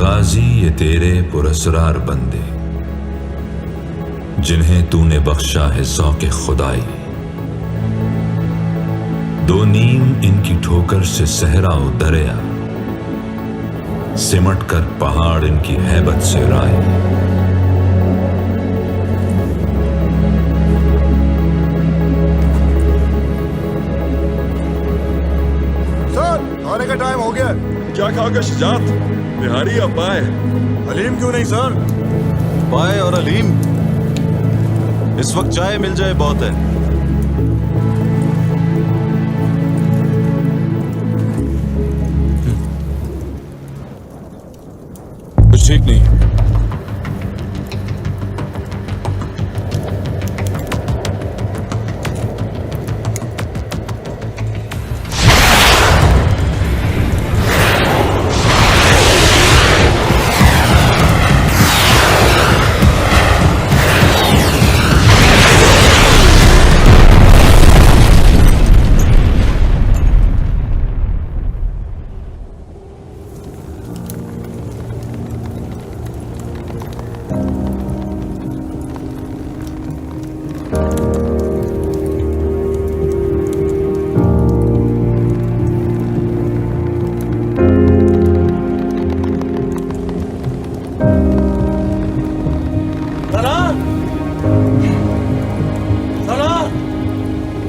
गाजी ये तेरे पुरस्रार बंदे, जिन्हें तूने बख्शा है ज़ौक़े खुदाई। दो नीम इनकी ठोकर से सहरा व दरिया, सिमट कर पहाड़ इनकी हैबत से राय। सर, खाने का टाइम हो गया। क्या खाओगे शुजात? बिहारी या पाए? हलीम क्यों नहीं सर? पाए और हलीम इस वक्त चाय मिल जाए बहुत है। कुछ ठीक नहीं।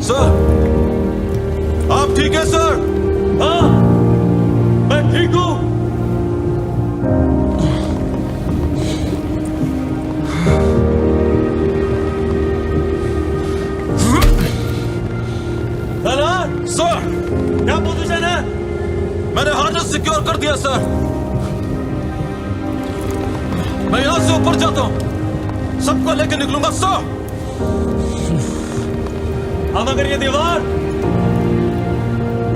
सर, आप ठीक है सर? हाँ, मैं ठीक हूं। सर, क्या पोजीशन है? मैंने हार्नेस सिक्योर कर दिया सर। मैं यहां से ऊपर जाता हूं, सबको लेकर निकलूंगा सर। अब अगर ये दीवार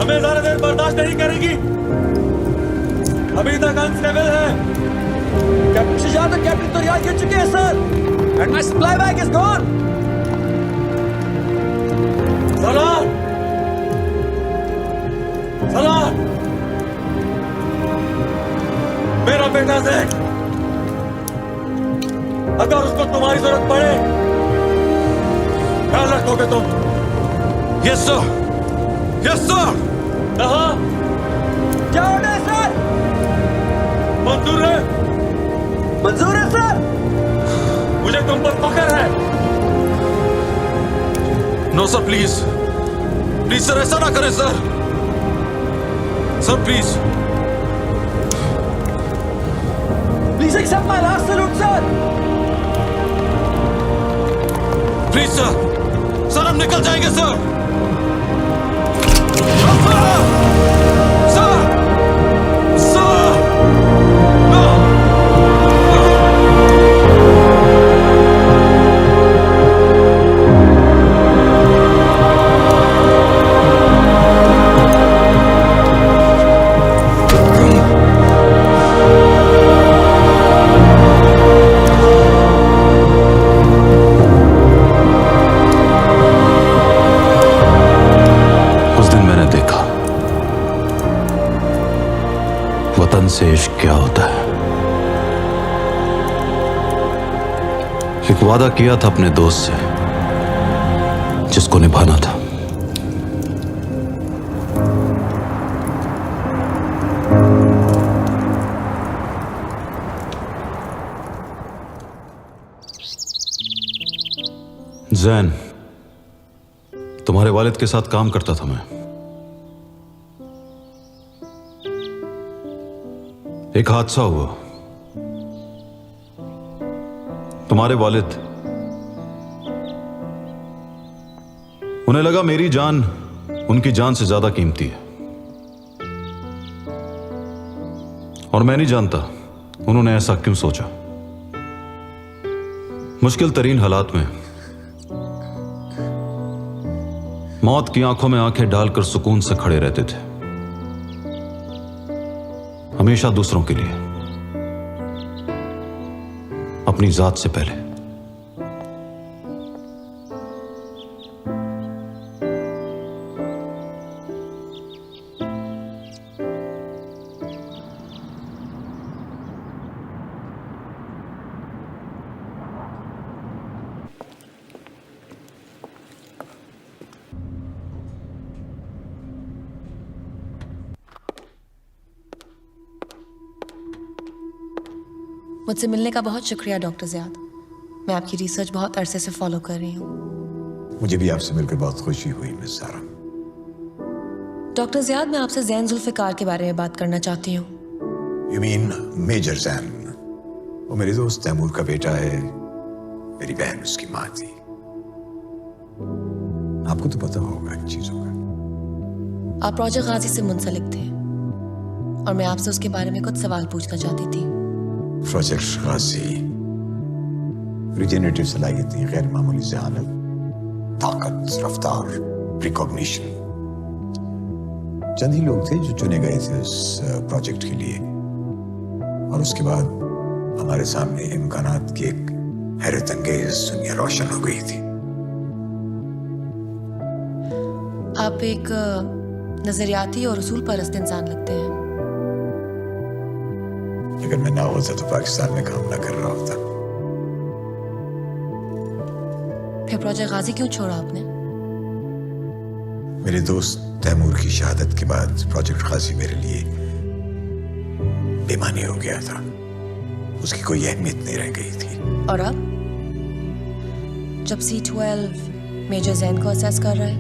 हमें ज्यादा देर बर्दाश्त नहीं करेगी, अभी तक अनस्टेबल है। कैप्टन शुजात और कैप्टन तोरियाल गिर चुके हैं sir, and my supply bag is gone. Salaar, Salaar, मेरा बेटा ज़ैक, अगर उसको तुम्हारी जरूरत पड़े, ख्याल रखोगे तुम? Yes sir, yes sir. कहाँ? क्या ऑर्डर है सर? मंजूर है? मंजूर है सर। मुझे तुम पर फख्र है। No sir, please please sir, ऐसा ना करें सर। Sir please please accept my last salute sir. Please sir, sir हम निकल जाएंगे सर। वतन से इश्क क्या होता है। एक वादा किया था अपने दोस्त से, जिसको निभाना था। जैन, तुम्हारे वालिद के साथ काम करता था मैं। एक हादसा हुआ। तुम्हारे वालिद, उन्हें लगा मेरी जान उनकी जान से ज्यादा कीमती है, और मैं नहीं जानता उन्होंने ऐसा क्यों सोचा। मुश्किल तरीन हालात में मौत की आंखों में आंखें डालकर सुकून से खड़े रहते थे, हमेशा दूसरों के लिए, अपनी जात से पहले। मुझसे मिलने का बहुत शुक्रिया डॉक्टर ज़ियाद। मैं आपकी रिसर्च बहुत अरसे से फॉलो कर रही हूँ। मुझे भी आपसे मिलकर बहुत खुशी हुई मिस सारा। डॉक्टर ज़ियाद, मैं आपसे ज़ैन जुल्फ़िकार के बारे में बात करना चाहती हूँ। You mean major Zain? वो मेरे दोस्त तैमूर का बेटा है, मेरी बहन उसकी माँ थी। आपको तो पता होगा इन चीजों का। आप प्रोजेक्ट गाजी से मुंसलिक थे और मैं आपसे उसके बारे में कुछ सवाल पूछना चाहती थी। प्रोजेक्ट गाजी रिजेनरेटिव सलाहियतें, गैर मामूली जहानत, ताकत, रफ्तार, रिकॉग्निशन। चंद ही लोग थे जो चुने गए थे उस प्रोजेक्ट के लिए, और उसके बाद हमारे सामने इम्कानात की एक हैरत अंगेज दुनिया रोशन हो गई थी। आप एक नजरियाती और उसूल परस्त इंसान लगते हैं। अगर मैं ना होता तो पाकिस्तान में काम ना कर रहा होता। फिर प्रोजेक्ट गाजी क्यों छोड़ा आपने? मेरे दोस्त तैमूर की शहादत के बाद प्रोजेक्ट गाजी मेरे लिए बेमानी हो गया था। उसकी कोई अहमियत नहीं रह गई थी। और अब जब C12 मेजर जैन को असेस कर रहा है,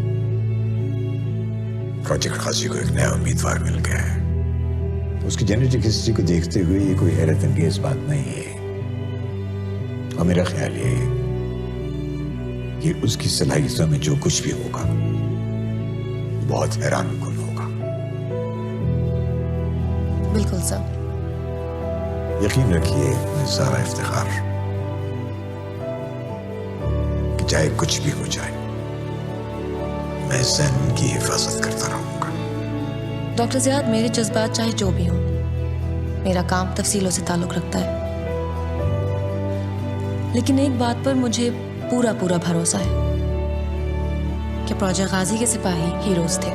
प्रोजेक्ट गाजी को एक नया उम्मीदवार मिल गया है। उसकी जेनेटिक हिस्ट्री को देखते हुए ये कोई हैरत अंगेज बात नहीं है, और मेरा ख्याल ये है कि उसकी सलाहियतों में जो कुछ भी होगा बहुत हैरानकुन होगा। बिल्कुल सर। यकीन रखिए सारा इफ्तिखार कि चाहे कुछ भी हो जाए, मैं जैन की हिफाजत करता रहूंगा। डॉक्टर ज़ियाद, मेरे जज्बात चाहे जो भी हों, मेरा काम तफसीलों से ताल्लुक़ रखता है। लेकिन एक बात पर मुझे पूरा भरोसा है कि प्रोजेक्ट गाजी के सिपाही हीरोज थे।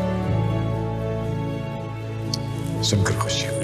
सुनकर खुशी हुई।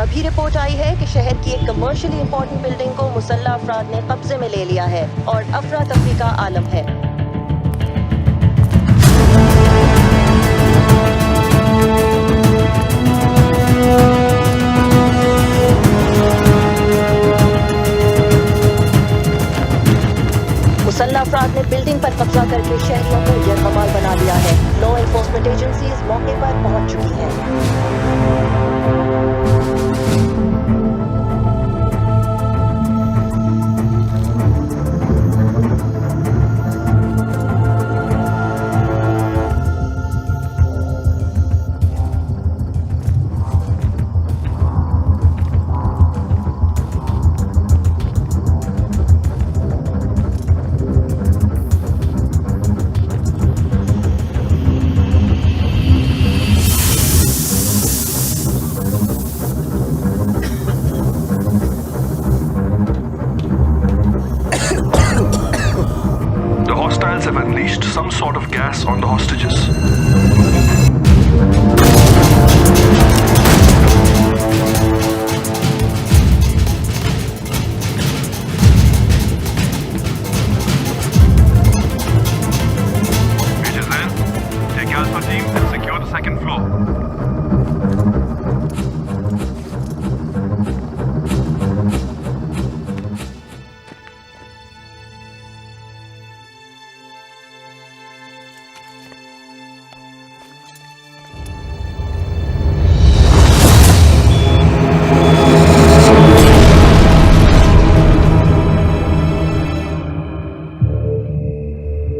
अभी रिपोर्ट आई है कि शहर की एक कमर्शियली इंपॉर्टेंट बिल्डिंग को मुसल्लह अफराद ने कब्जे में ले लिया है और अफरा तफरी का आलम है। मुसल्लह अफराद ने बिल्डिंग पर कब्जा करके शहरियों को यरगमाल बना दिया है। लॉ एनफोर्समेंट एजेंसीज मौके पर पहुंच चुकी हैं। have unleashed some sort of gas on the hostages. Major Zen, take Alpha team and secure the second floor.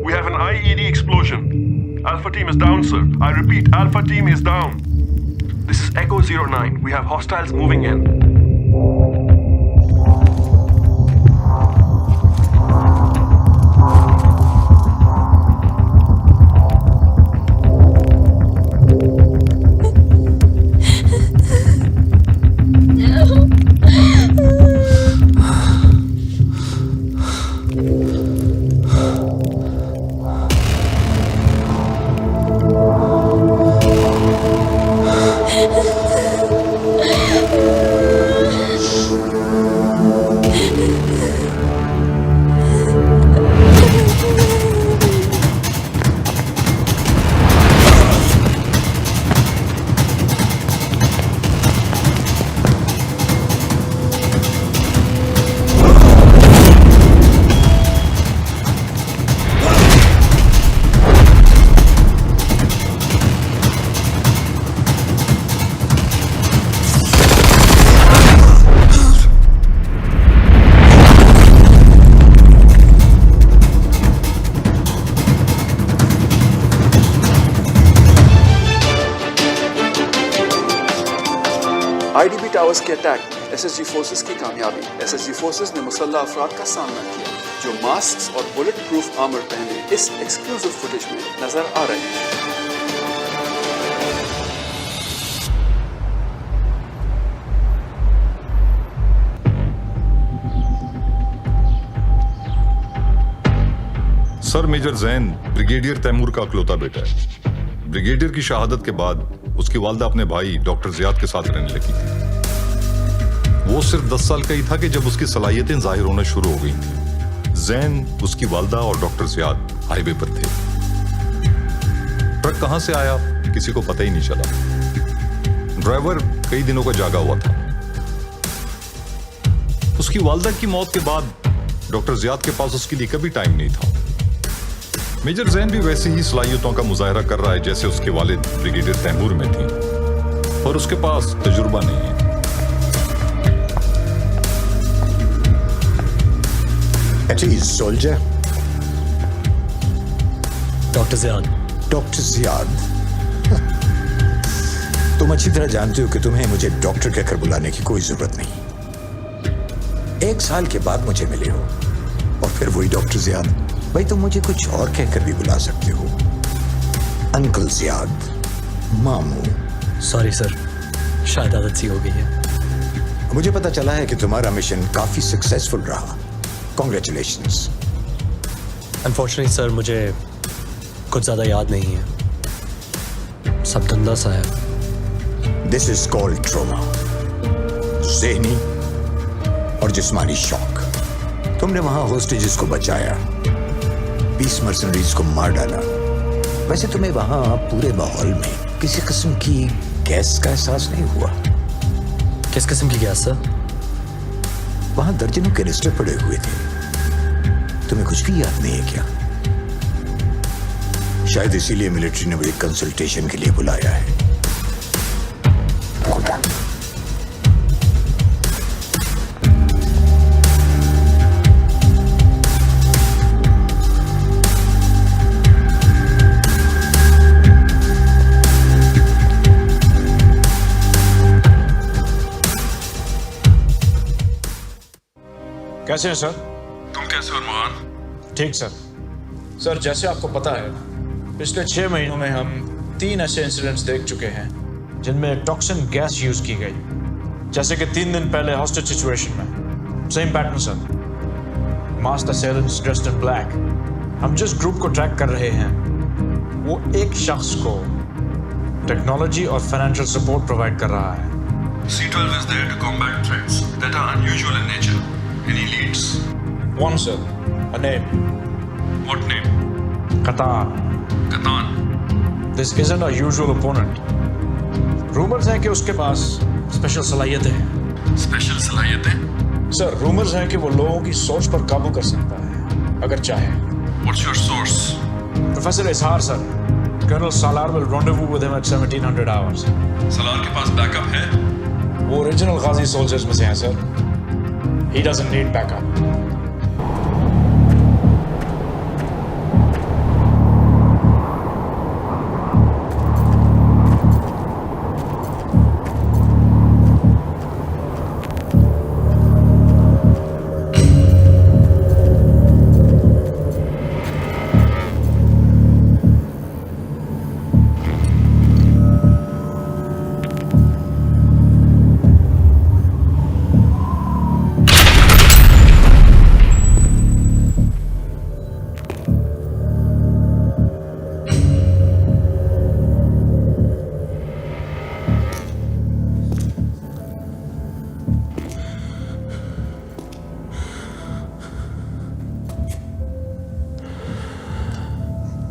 We have an IED explosion. Alpha team is down, sir. I repeat, Alpha team is down. This is Echo 09. We have hostiles moving in. IDB towers के attack में SSG forces की कामयाबी। SSG forces ने मुसल्लह अफराद का सामना किया जो मास्क और बुलेट प्रूफ आर्मर पहने इस एक्सक्लूसिव फुटेज में नजर आ रहे हैं। Sir major Zain brigadier Taimur का अकलौता बेटा है। ब्रिगेडियर की शहादत के बाद उसकी वालदा अपने भाई डॉक्टर जियाद के साथ रहने लगी थी। वो सिर्फ 10 साल का ही था कि जब उसकी सलाहियतें जाहिर होना शुरू हो गई थी। जैन, उसकी वालदा और डॉक्टर जियाद हाईवे पर थे। ट्रक कहां से आया किसी को पता ही नहीं चला। ड्राइवर कई दिनों का जागा हुआ था। उसकी वालदा की मौत के बाद डॉक्टर जियाद के पास उसके लिए कभी टाइम नहीं था। मेजर जैन भी वैसे ही सलाहियतों का मुजाहरा कर रहा है जैसे उसके वालिद ब्रिगेडियर तैमूर में थी, और उसके पास तजुर्बा नहीं है। Soldier doctor Ziyad. Doctor Ziyad, तुम अच्छी तरह जानते हो कि तुम्हें मुझे डॉक्टर कहकर बुलाने की कोई जरूरत नहीं। 1 साल के बाद मुझे मिले हो और फिर वही डॉक्टर जियाद। भाई तुम मुझे कुछ और कहकर भी बुला सकते हो। अंकल जियाद, मामू। सॉरी सर, शायद आदत सी हो गई है। मुझे पता चला है कि तुम्हारा मिशन काफी सक्सेसफुल रहा। कॉन्ग्रेचुलेशंस। अनफॉर्चुनेटली सर, मुझे कुछ ज्यादा याद नहीं है। सब धंधा सा है। दिस इज कॉल्ड ट्रॉमा, ज़हनी और जिस्मानी शॉक। तुमने वहां होस्टेजेस को बचाया, 20 मर्सनरीज को मार डाला। वैसे तुम्हें वहां पूरे माहौल में किसी किस्म की गैस का एहसास नहीं हुआ? किस किस्म की गैस सर? वहां दर्जनों कैनिस्टर पड़े हुए थे। तुम्हें कुछ भी याद नहीं है क्या? शायद इसीलिए मिलिट्री ने मुझे कंसल्टेशन के लिए बुलाया है। कैसे हैं सर? तुम कैसे हो अरमान? ठीक सर। सर जैसे आपको पता है, पिछले 6 महीनों में हम 3 ऐसे इंसिडेंट्स देख चुके हैं जिनमें टॉक्सिन गैस यूज की गई। जैसे कि 3 दिन पहले हॉस्टेज सिचुएशन में same pattern sir. Masked assailants dressed in black, हम जिस ग्रुप को ट्रैक कर रहे हैं वो एक शख्स को टेक्नोलॉजी और फाइनेंशियल सपोर्ट प्रोवाइड कर रहा है। C12 is there to combat threats that are unusual in nature. Any leads? One, sir. A name. What name? Qatar. Katan. This isn't a usual opponent. Rumours हैं कि उसके पास special सलाहियतें हैं। Special salahiyetein? Sir, rumours हैं कि वो लोगों की सोच पर काबू कर सकता है अगर चाहे। What's your source? Professor Izhar sir, colonel Salar will rendezvous with him at 1700 hours. Salar के पास बैकअप है? वो ओरिजिनल गाजी सोल्जर्स में से हैं sir. He doesn't need backup.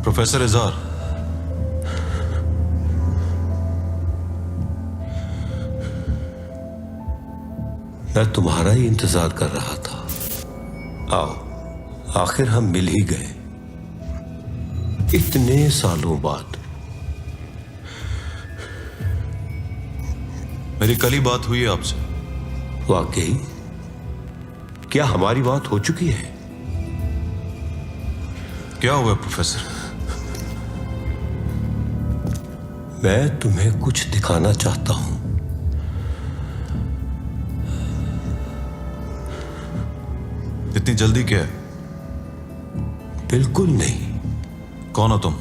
Professor इजहार, मैं तुम्हारा ही इंतजार कर रहा था। आओ, आखिर हम मिल ही गए इतने सालों बाद। मेरी कल ही बात हुई है आपसे। वाकई? क्या हमारी बात हो चुकी है? क्या हुआ प्रोफेसर? मैं तुम्हें कुछ दिखाना चाहता हूं। इतनी जल्दी क्या है? बिल्कुल नहीं। कौन हो तुम?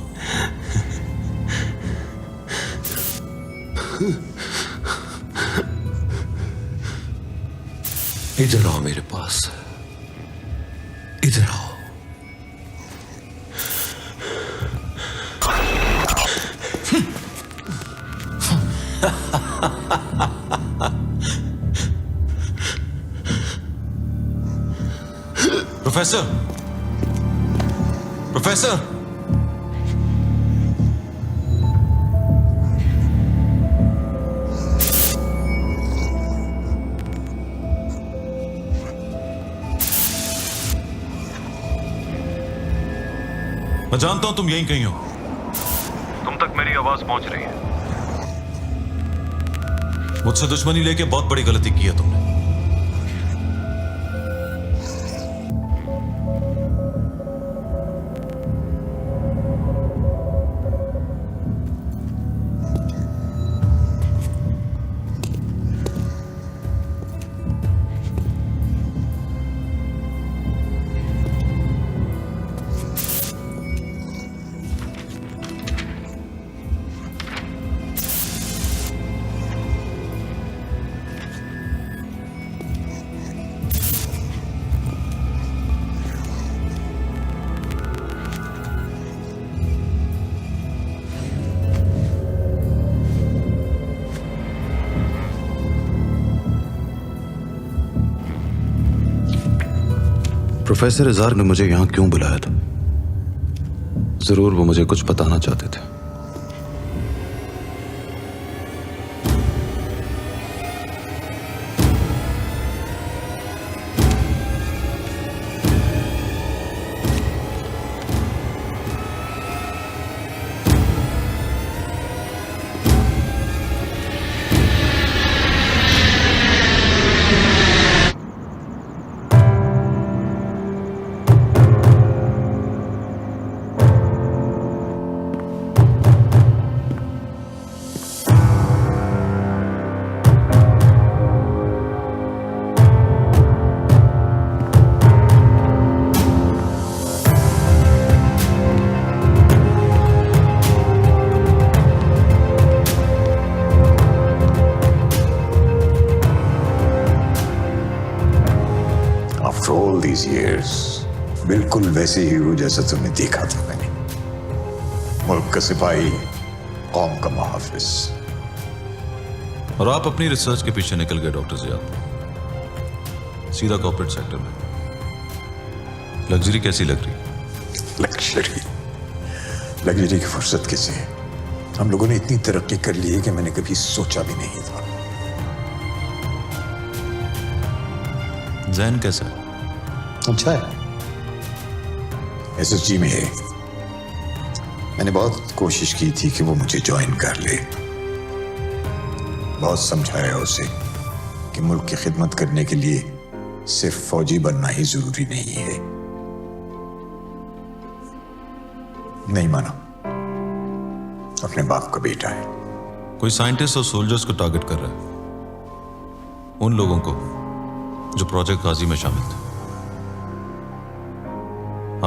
इधर आओ मेरे पास, इधर आओ। प्रोफेसर, प्रोफेसर, मैं जानता हूं तुम यहीं कहीं हो। तुम तक मेरी आवाज पहुंच रही है। मुझसे दुश्मनी लेके बहुत बड़ी गलती की है तुमने। प्रोफेसर इजहार ने मुझे यहां क्यों बुलाया था? जरूर वो मुझे कुछ बताना चाहते थे। After all these years, बिल्कुल वैसे ही हो जैसा तुम्हें देखा था मैंने। मुल्क का सिपाही, कौम का मुहाफिज। और आप अपनी रिसर्च के पीछे निकल गए डॉक्टर ज़ियाद, सीधा कॉर्पोरेट सेक्टर में। लग्जरी कैसी लग रही? लग्जरी की फुर्सत कैसे है? हम लोगों ने इतनी तरक्की कर ली है कि मैंने कभी सोचा भी नहीं था। जैन कैसा है? अच्छा है, एसएसजी में है। मैंने बहुत कोशिश की थी कि वो मुझे ज्वाइन कर ले, बहुत समझाया उसे कि मुल्क की खिदमत करने के लिए सिर्फ फौजी बनना ही जरूरी नहीं है। नहीं माना। अपने बाप का बेटा है। कोई साइंटिस्ट और सोल्जर्स को टारगेट कर रहा है, उन लोगों को जो प्रोजेक्ट गाजी में शामिल थे।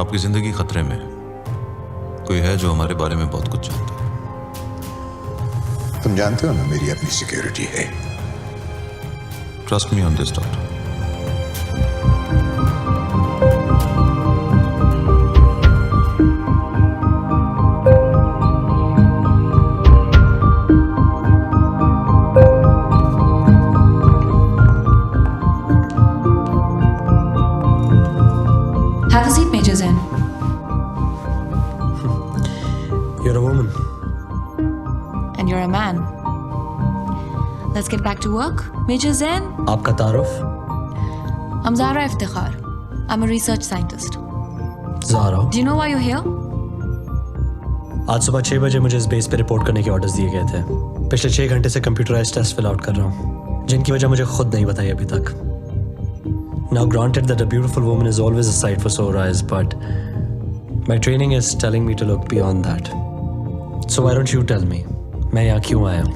आपकी जिंदगी खतरे में है। कोई है जो हमारे बारे में बहुत कुछ जानता है। तुम जानते हो ना मेरी अपनी सिक्योरिटी है। Trust me on this doctor. Have a seat, Major Zen. You're a woman. And you're a man. Let's get back to work. Major Zen. आपका तारुफ? I'm Zahra Iftikhar. I'm a research scientist. Zaara. Do you know why you're here? आज सुबह 6 बजे मुझे इस base पे report करने के ऑर्डर्स दिए गए थे। पिछले 6 घंटे से कंप्यूटराइज्ड टेस्ट फिल आउट कर रहा हूँ, जिनकी वजह मुझे खुद नहीं बताई अभी तक। Now granted that a beautiful woman is always a sight for sore eyes, but my training is telling me to look beyond that. So why don't you tell me, मैं यहाँ क्यों आया हूँ?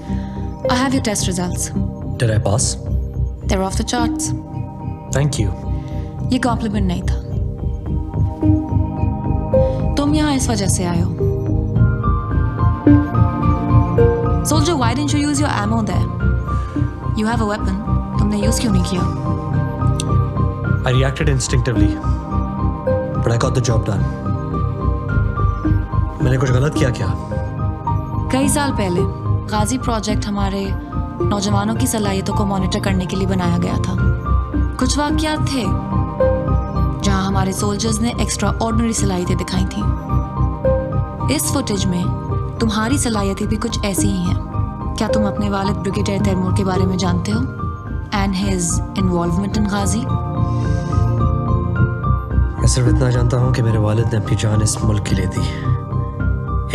I have your test results. Did I pass? They're off the charts. Thank you. ये complement नहीं था। तुम यहाँ इस वजह से आए हो। Soldier, why didn't you use your ammo there? You have a weapon. तुमने यूज क्यों नहीं किया? I reacted instinctively, but I got the job done. मैंने कुछ गलत किया क्या? कई साल पहले गाजी प्रोजेक्ट हमारे नौजवानों की सलाहियतों को मॉनिटर करने के लिए बनाया गया था। कुछ वाकयात थे जहां हमारे सोल्जर्स ने एक्स्ट्रा ऑर्डिनरी सलाहियतें दिखाई थी। इस फुटेज में तुम्हारी सलाहियतें भी कुछ ऐसी ही हैं। क्या तुम अपने वालिद ब्रिगेडियर तैमूर के बारे में जानते हो? एंड हिज इन्वॉल्वमेंट इन गाजी? मैं सिर्फ इतना जानता हूँ कि मेरे वालिद ने अपनी जान इस मुल्क के लिए दी,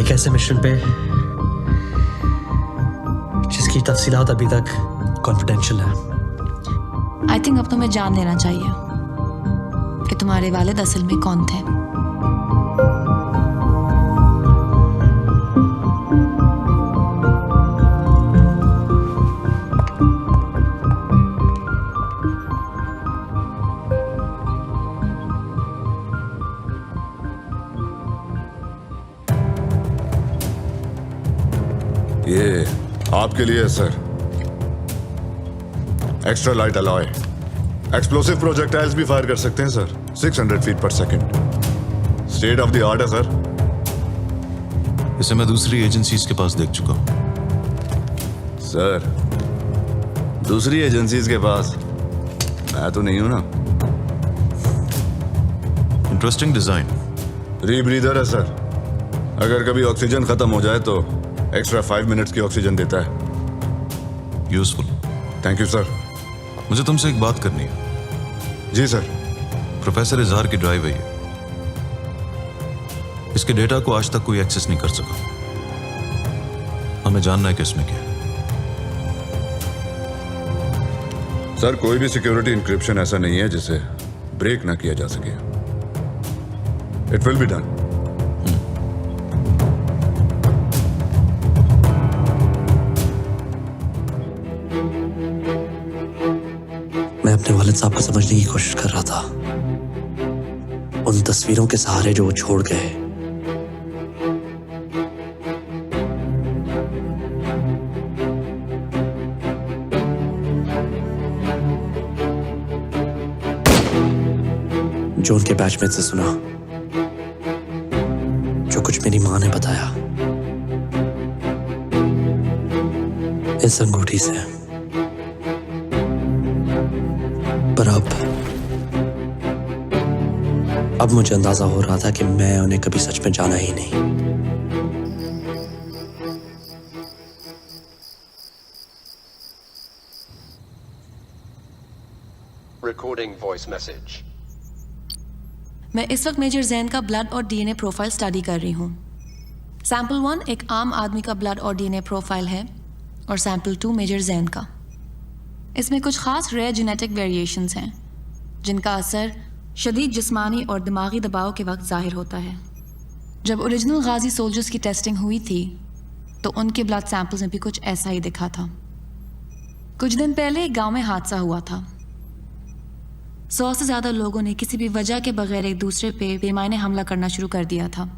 एक ऐसे मिशन पे जिसकी तफसीलात अभी तक कॉन्फिडेंशियल है। आई थिंक अब तुम्हें जान लेना चाहिए कि तुम्हारे वालिद असल में कौन थे। ये आपके लिए है sir. Extra light alloy, explosive projectiles भी फायर कर सकते हैं सर। 600 फीट पर second, state of the art है सर। इसे मैं दूसरी एजेंसीज के पास देख चुका हूं। सर दूसरी एजेंसीज के पास मैं तो नहीं हूं ना। Interesting design. रीब्रीदर है सर। अगर कभी ऑक्सीजन खत्म हो जाए तो एक्स्ट्रा 5 मिनट्स की ऑक्सीजन देता है। यूजफुल। Thank you sir. मुझे तुमसे एक बात करनी है। जी सर। प्रोफेसर इजहार की ड्राइव है ये। इसके डेटा को आज तक कोई एक्सेस नहीं कर सका। हमें जानना है कि इसमें क्या है। सर कोई भी सिक्योरिटी इंक्रिप्शन ऐसा नहीं है जिसे ब्रेक ना किया जा सके। It will be done. मैं अपने वालिद साहब को समझने की कोशिश कर रहा था, उन तस्वीरों के सहारे जो वो छोड़ गए। जो जो उनके बैचमेट से सुना, जो कुछ मेरी माँ ने बताया, इस अंगूठी से। पर अब मुझे अंदाजा हो रहा था कि मैं उन्हें कभी सच में जाना ही नहीं। Recording voice message. मैं इस वक्त मेजर जैन का ब्लड और डीएनए प्रोफाइल स्टडी कर रही हूँ। सैंपल 1 एक आम आदमी का ब्लड और डीएनए प्रोफाइल है और सैंपल 2 मेजर जैन का। इसमें कुछ खास रेयर जेनेटिक वेरिएशंस हैं जिनका असर शदीद जिस्मानी और दिमागी दबाव के वक्त जाहिर होता है। जब ओरिजिनल गाजी सोल्जर्स की टेस्टिंग हुई थी तो उनके ब्लड सैंपल्स में भी कुछ ऐसा ही दिखा था। कुछ दिन पहले एक गाँव में हादसा हुआ था। 100 से ज़्यादा लोगों ने किसी भी वजह के बगैर एक दूसरे पे बेमायने हमला करना शुरू कर दिया था।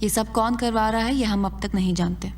ये सब कौन करवा रहा है ये हम अब तक नहीं जानते।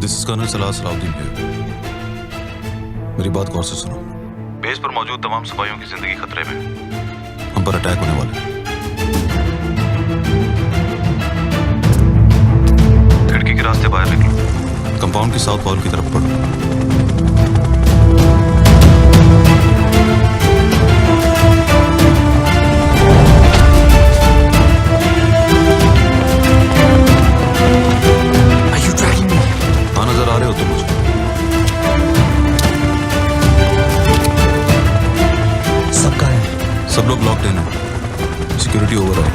दिस इज कर्नल सलाह सलाउद्दीन है। मेरी बात गौर से सुनो। बेस पर मौजूद तमाम सिपाहियों की जिंदगी खतरे में। हम पर अटैक होने वाला है। खिड़की के रास्ते बाहर निकलो। कंपाउंड की साउथ वॉल की तरफ बढ़ो। सब लोग लॉक्ड इन है। सिक्योरिटी ओवर है।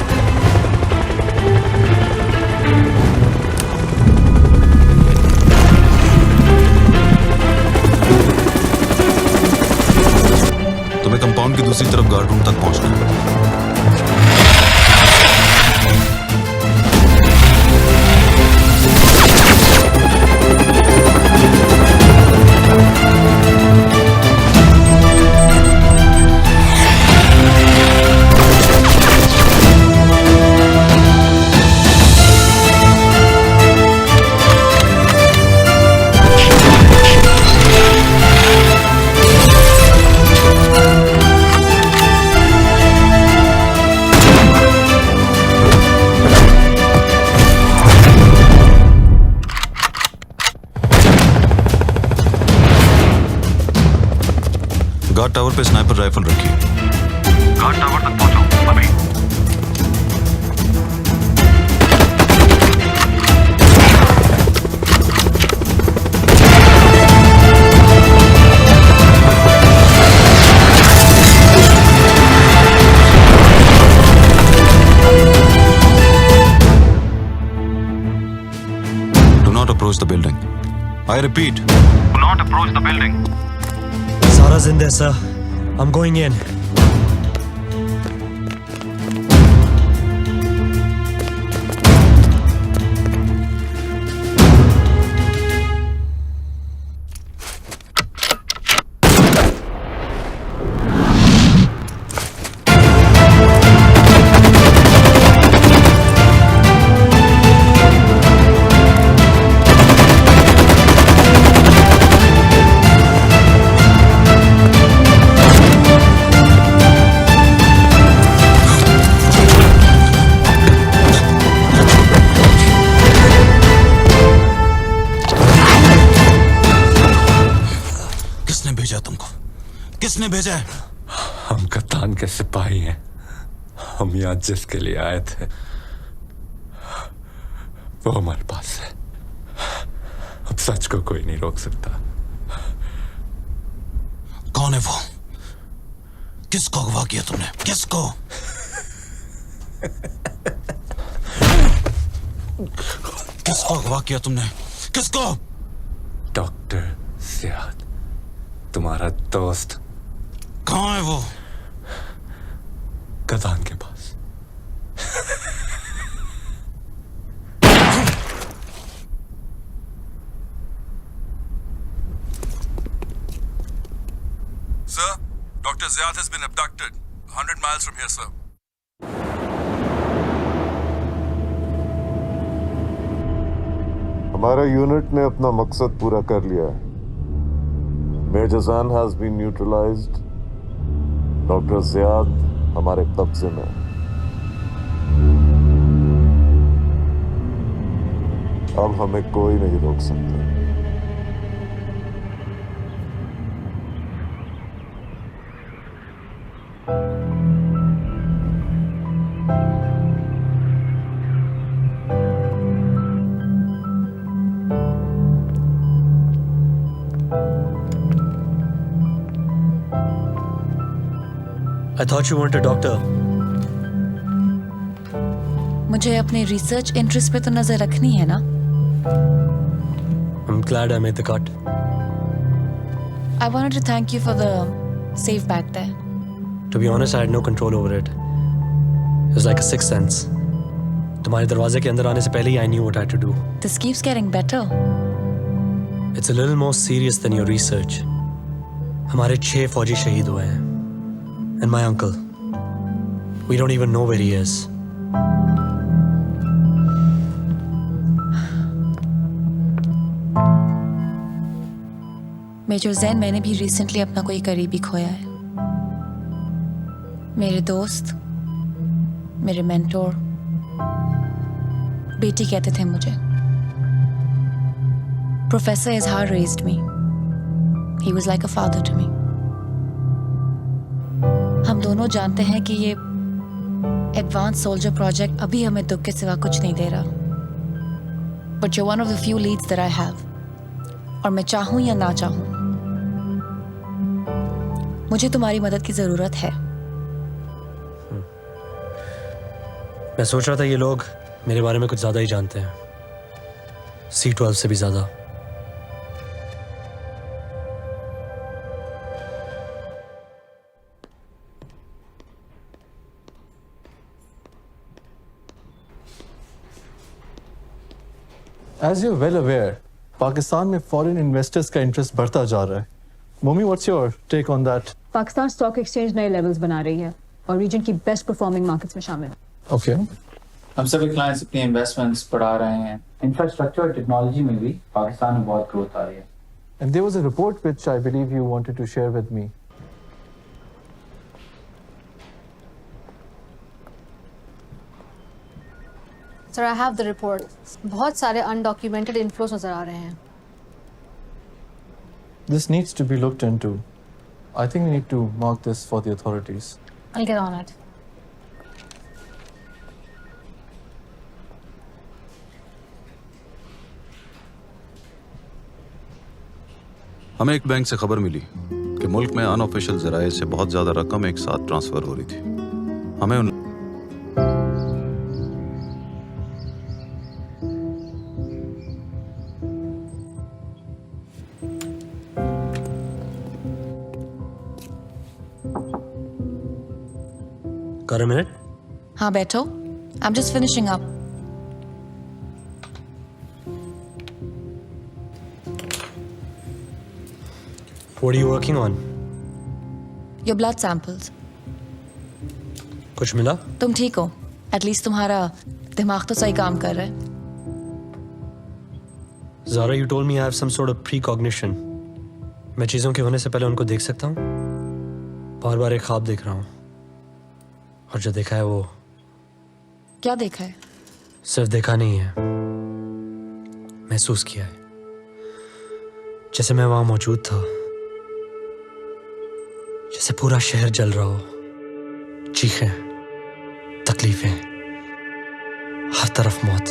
तुम्हें कंपाउंड की दूसरी तरफ गार्ड रूम तक पहुंचना है। गार्ड टावर पे स्नाइपर राइफल रखिए। गार्ड टावर तक पहुंचो अभी। Do not approach the building. I repeat, do not approach the building. Zara's in there, sir. I'm going in. भेजा तुमको? किसने भेजा है? हम कप्तान के सिपाही हैं। हम यहाँ जिसके लिए आए थे वो हमारे पास है। अब सच को कोई नहीं रोक सकता। कौन है वो? किसको अगवा किया तुमने? किसको? किसको अगवा किया तुमने? किसको? डॉक्टर ज़ियाद, तुम्हारा दोस्त। कहाँ है वो? कप्तान के पास। Sir, Dr. Ziad has been abducted 100 miles from here, sir. हमारा यूनिट ने अपना मकसद पूरा कर लिया है। Major Jaan has been neutralised. Doctor Ziyad हमारे कब्जे में है। अब हमें कोई नहीं रोक सकता। I thought you wanted a doctor. मुझे अपने रिसर्च इंटरेस्ट पे तो नजर रखनी है ना। I'm glad I made the cut. I wanted to thank you for the safe back there. To be honest, I had no control over it. It was like a sixth sense. तुम्हारे दरवाजे के अंदर आने से पहले ही I knew what I had to do. This keeps getting better. It's a little more serious than your research. हमारे 6 फौजी शहीद हुए हैं. And my uncle. We don't even know where he is. Major Zain, मैंने भी रिसेंटली अपना कोई करीबी खोया है। मेरे दोस्त, मेरे मेंटोर, बेटी कहते थे मुझे। प्रोफेसर इजहार raised me. He was like a father to me. हम दोनों जानते हैं कि ये एडवांस सोल्जर प्रोजेक्ट अभी हमें दुख के सिवा कुछ नहीं दे रहा। But you're one of the few leads that I have. और मैं चाहूं या ना चाहूं, मुझे तुम्हारी मदद की जरूरत है। मैं सोच रहा था ये लोग मेरे बारे में कुछ ज्यादा ही जानते हैं, C12 से भी ज्यादा। As you're well aware, Pakistan में फॉरेन इन्वेस्टर्स का इंटरेस्ट बढ़ता जा रहा है। मोमी, what's your take on that? Pakistan stock exchange नए लेवल्स बना रही है और रीजन की बेस्ट परफॉर्मिंग मार्केट्स में शामिल है। ओके। हम सभी क्लाइंट्स अपनी इन्वेस्टमेंट्स बढ़ा रहे हैं। इंफ्रास्ट्रक्चर और टेक्नोलॉजी में भी पाकिस्तान में बहुत ग्रोथ आ रही है। And there was a report which I believe you wanted to share with me. Sir, I have the report. बहुत सारे undocumented inflows नजर आ रहे हैं। This needs to be looked into. I think we need to mark this for the authorities. I'll get on it. हमें एक bank से खबर मिली कि मुल्क में अनऑफिशियल जराये से बहुत ज्यादा रकम एक साथ ट्रांसफर हो रही थी। हमें उन Got a minute? हाँ बैठो। I'm just finishing up. What are you working on? Your blood samples. कुछ मिला? तुम ठीक हो? एटलीस्ट तुम्हारा दिमाग तो सही काम कर रहा है। Zara, you told me I have some sort of precognition. मैं चीजों के होने से पहले उनको देख सकता हूँ? बार बार एक ख्वाब देख रहा हूँ और जो देखा है वो क्या देखा है? सिर्फ देखा नहीं है, महसूस किया है, जैसे मैं वहां मौजूद था जैसे पूरा शहर जल रहा हो, चीखें, तकलीफें, हर तरफ मौत।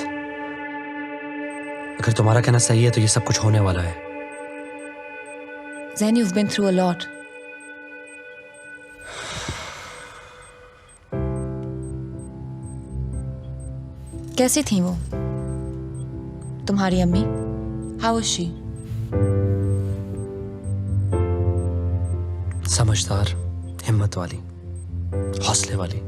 अगर तुम्हारा कहना सही है तो ये सब कुछ होने वाला है। Zain, you've been through a lot. कैसी थी वो तुम्हारी अम्मी? How was she? समझदार, हिम्मत वाली, हौसले वाली।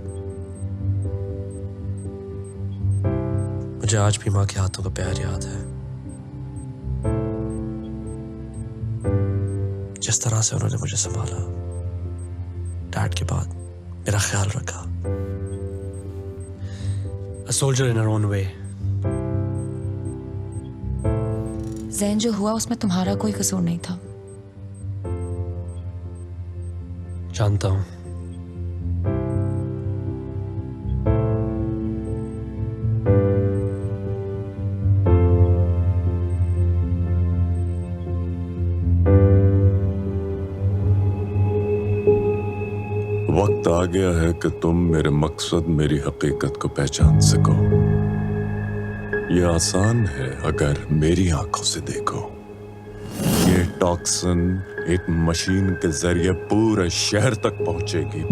मुझे आज भी माँ के हाथों का प्यार याद है। जिस तरह से उन्होंने मुझे संभाला, डैड के बाद मेरा ख्याल रखा। A soldier in her own way. Jain, जो हुआ उसमें तुम्हारा कोई कसूर नहीं था। जानता हूं। वक्त आ गया है कि तुम मेरे मकसद, मेरी हकीकत को पहचान सको। ये आसान है अगर मेरी आंखों से देखो। ये टॉक्सिन एक मशीन के जरिए पूरे शहर तक पहुंचेगी।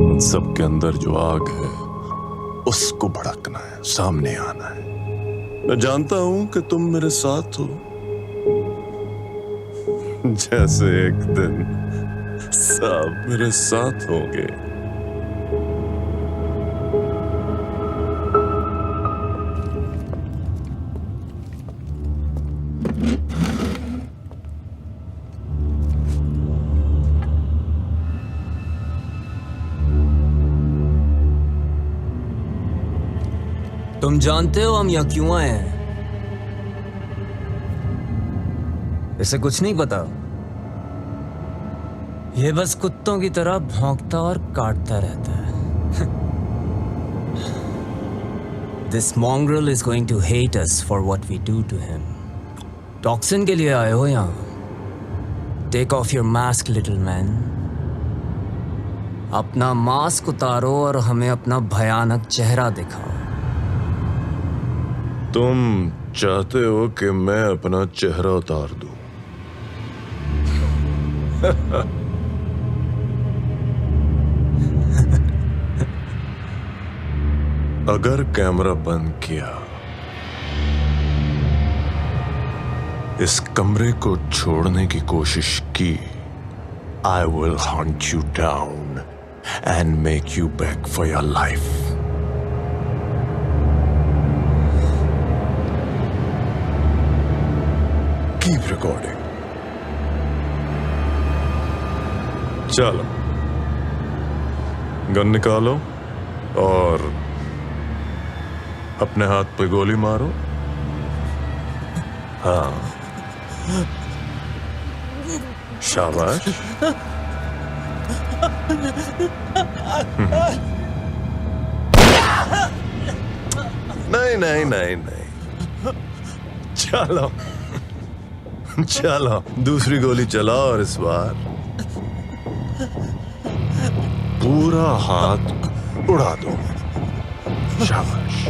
उन सब के अंदर जो आग है उसको भड़कना है, सामने आना है। मैं जानता हूं कि तुम मेरे साथ हो, जैसे एक दिन सब मेरे साथ होंगे। तुम जानते हो हम यहाँ क्यों आए हैं? इसे कुछ नहीं पता। ये बस कुत्तों की तरह भौंकता और काटता रहता है। This mongrel is going to hate us for what we do to him. Toxin के लिए आए हो यहाँ? Take off your mask, little man. अपना मास्क उतारो और हमें अपना भयानक चेहरा दिखाओ। तुम चाहते हो कि मैं अपना चेहरा उतार दूं? अगर कैमरा बंद किया, इस कमरे को छोड़ने की कोशिश की, I will hunt you down and make you beg for your life. Keep recording. चलो, गन निकालो और अपने हाथ पे गोली मारो। हाँ, शाबाश। नहीं नहीं नहीं नहीं, चलो चलो, दूसरी गोली चलाओ और इस बार पूरा हाथ उड़ा दो। शाबाश।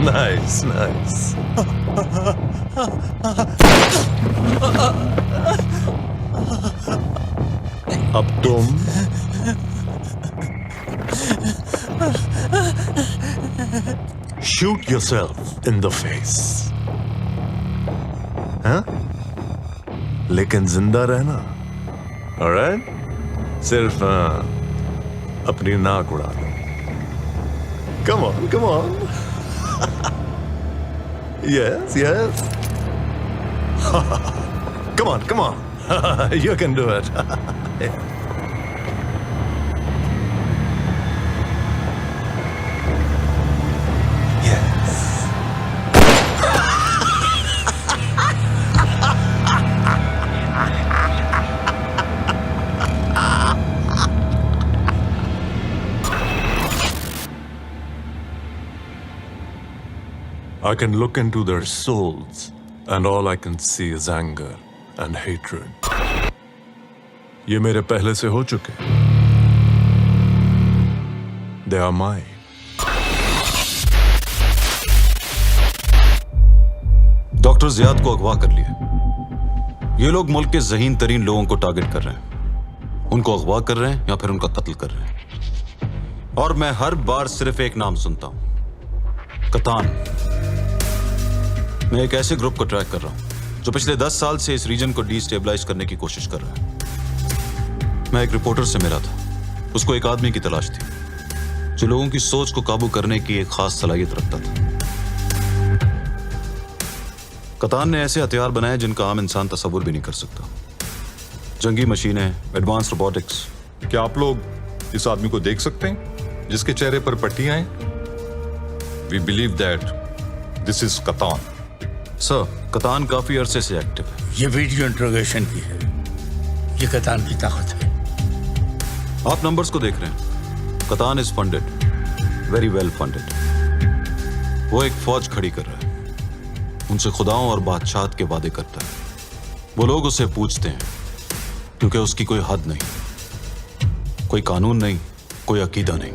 Nice nice. अब तुम shoot yourself in the face, हाँ? लेकिन जिंदा रहना, alright? सिर्फ अपनी नाक उड़ा दो। Come on, come on. Yes, yes. Come on, come on. You can do it. Yeah. I can look into their souls, and all I can see is anger and hatred. ये मेरे पहले से हो चुके. They are mine. Doctor Ziyad को अगवा कर लिया. ये लोग मुल्क के ज़हीन तरीन लोगों को टारगेट कर रहे हैं. उनको अगवा कर रहे हैं या फिर उनका कत्ल कर रहे हैं. और मैं हर बार सिर्फ एक नाम सुनता हूं, कतान. मैं एक ऐसे ग्रुप को ट्रैक कर रहा हूं जो पिछले 10 साल से इस रीजन को डिस्टेबलाइज करने की कोशिश कर रहा है. मैं एक रिपोर्टर से मिला था. उसको एक आदमी की तलाश थी जो लोगों की सोच को काबू करने की एक खास सलाहियत रखता था. कतान ने ऐसे हथियार बनाए जिनका आम इंसान तसव्वुर भी नहीं कर सकता. जंगी मशीनें, एडवांस रोबोटिक्स. क्या आप लोग इस आदमी को देख सकते हैं जिसके चेहरे पर पट्टियां हैं? We believe that this is कतान. सर, कतान काफी अरसे से एक्टिव है. ये वीडियो इंट्रोगेशन की है. ये कतान की ताकत है. आप नंबर्स को देख रहे हैं. कतान is funded, very well funded. वो एक फौज खड़ी कर रहा है. उनसे खुदाओं और बादशाहत के वादे करता है. वो लोग उसे पूछते हैं क्योंकि उसकी कोई हद नहीं, कोई कानून नहीं, कोई अकीदा नहीं.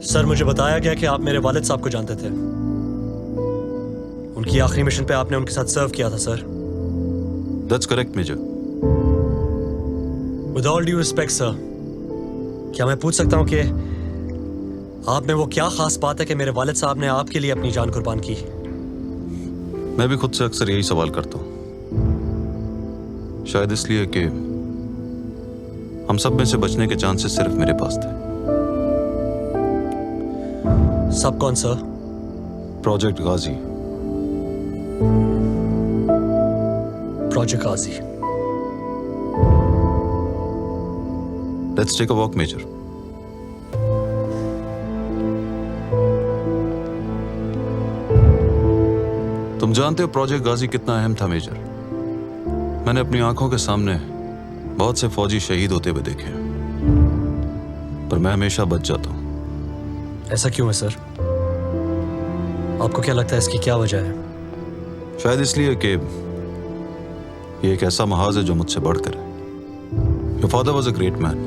सर, मुझे बताया गया कि आप मेरे वालिद साहब को जानते थे. उनकी आखिरी मिशन पे आपने उनके साथ सर्व किया था sir. That's correct, Major. With all due respect, sir, क्या मैं पूछ सकता हूँ कि आप में वो क्या खास बात है कि मेरे वालिद साहब ने आपके लिए अपनी जान कुर्बान की? मैं भी खुद से अक्सर यही सवाल करता हूँ. शायद इसलिए कि हम सब में से बचने के चांसेस सिर्फ मेरे पास थे. सब कौन sir? Project Ghazi. Project Ghazi. Let's take a walk, Major. तुम जानते हो प्रोजेक्ट गाजी कितना अहम था, मेजर. मैंने अपनी आंखों के सामने बहुत से फौजी शहीद होते हुए देखे हैं, पर मैं हमेशा बच जाता हूं. ऐसा क्यों है सर? आपको क्या लगता है इसकी क्या वजह है? शायद इसलिए कि ये एक ऐसा महाज है जो मुझसे बढ़कर है. Your father was a great man.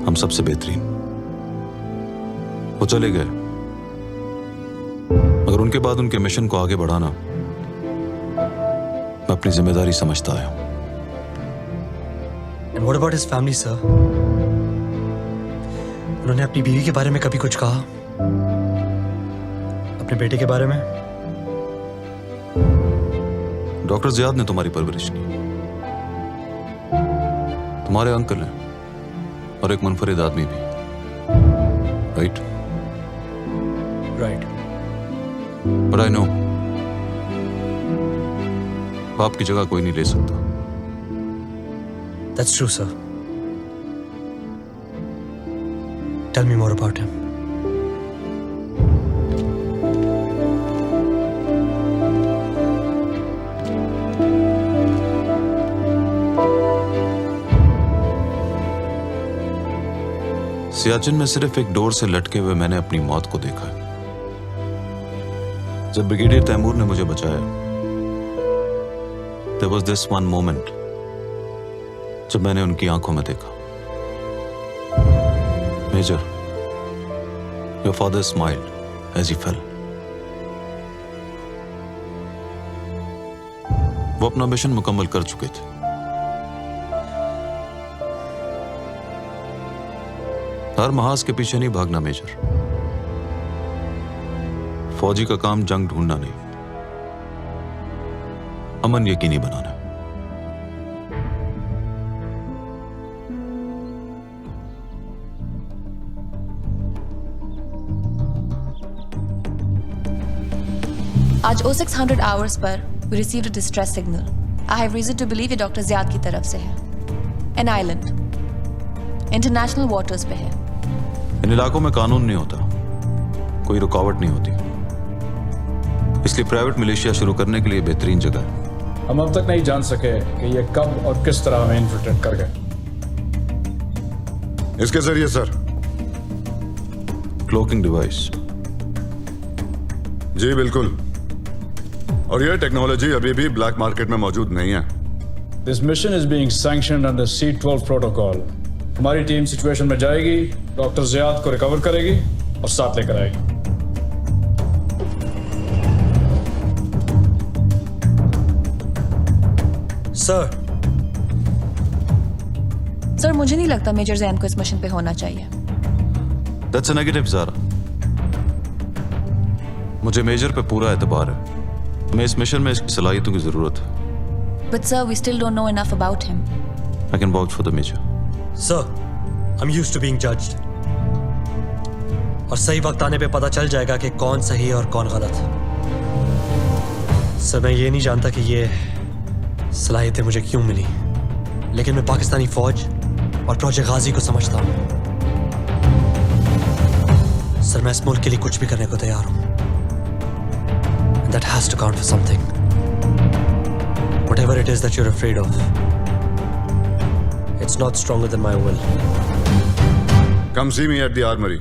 हम सबसे बेहतरीन. वो चले गए, मगर उनके बाद उनके मिशन को आगे बढ़ाना मैं अपनी जिम्मेदारी समझता आया हूं. And what about his family, sir? उन्होंने अपनी बीवी के बारे में कभी कुछ कहा? अपने बेटे के बारे में? डॉक्टर जियाद ने तुम्हारी परवरिश की. तुम्हारे अंकल हैं और एक मुनफरिद आदमी भी. Right? Right. But I know बाप की जगह कोई नहीं ले सकता. That's true, sir. Tell me more about him. Siachen में सिर्फ एक डोर से लटके हुए मैंने अपनी मौत को देखा है. जब ब्रिगेडियर तैमूर ने मुझे बचाया, there was this one moment जब मैंने उनकी आंखों में देखा. Major, your father smiled as he fell. वो अपना मिशन मुकम्मल कर चुके थे. हर महाज के पीछे नहीं भागना मेजर. फौजी का काम जंग ढूंढना नहीं, अमन यकीनी बनाना. आज 0600 hours per we received a distress signal. I have reason to believe ये डॉक्टर ज़ियाद की तरफ से है. An island, international waters पे है. इन इलाकों में कानून नहीं होता, कोई रुकावट नहीं होती. इसलिए प्राइवेट मिलिशिया शुरू करने के लिए बेहतरीन जगह है। हम अब तक नहीं जान सके कि ये कब और किस तरह हमें इन्फिल्ट्रेट कर गए। इसके जरिए सर। Cloaking device. जी बिल्कुल, और यह टेक्नोलॉजी अभी भी ब्लैक मार्केट में मौजूद नहीं है। This mission is being sanctioned under C-12 protocol. हमारी टीम सिचुएशन में जाएगी, डॉक्टर ज़ियाद को रिकवर करेगी और साथ लेकर आएगी। सर मुझे नहीं लगता मेजर जैन को इस मिशन पे होना चाहिए। That's a negative, Zaara. मुझे मेजर पे पूरा एतबार है। हमें इस मिशन में इसकी सलाहियतों की जरूरत है। But sir, we still don't know enough about him. I can vouch for the major. Sir, I'm used to being judged. और सही वक्त आने पे पता चल जाएगा कि कौन सही और कौन गलत। सर मैं ये नहीं जानता कि ये सलाहियतें मुझे क्यों मिली, लेकिन मैं पाकिस्तानी फौज और प्रोजेक्ट गाजी को समझता हूँ। सर मैं इस मुल्क के लिए कुछ भी करने को तैयार हूँ। That has to count for something. Whatever it is that you're afraid of, it's not stronger than my will. Come see me at the armory.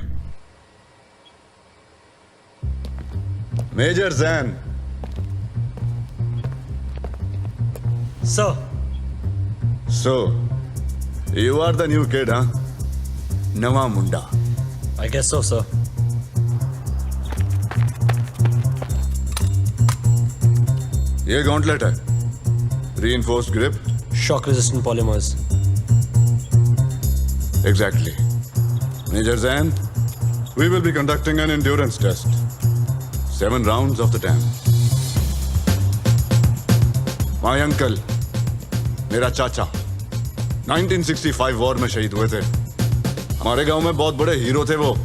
Major Zan. Sir. So, you are the new kid, huh? Nawa Munda. I guess so, sir. ये gauntlet है, reinforced grip, shock resistant polymers. Exactly. Major Zan, we will be conducting an endurance test. 7 rounds of the tank. My uncle, मेरा चाचा, 1965 war में शहीद हुए थे। हमारे गांव में बहुत बड़े हीरो थे वो।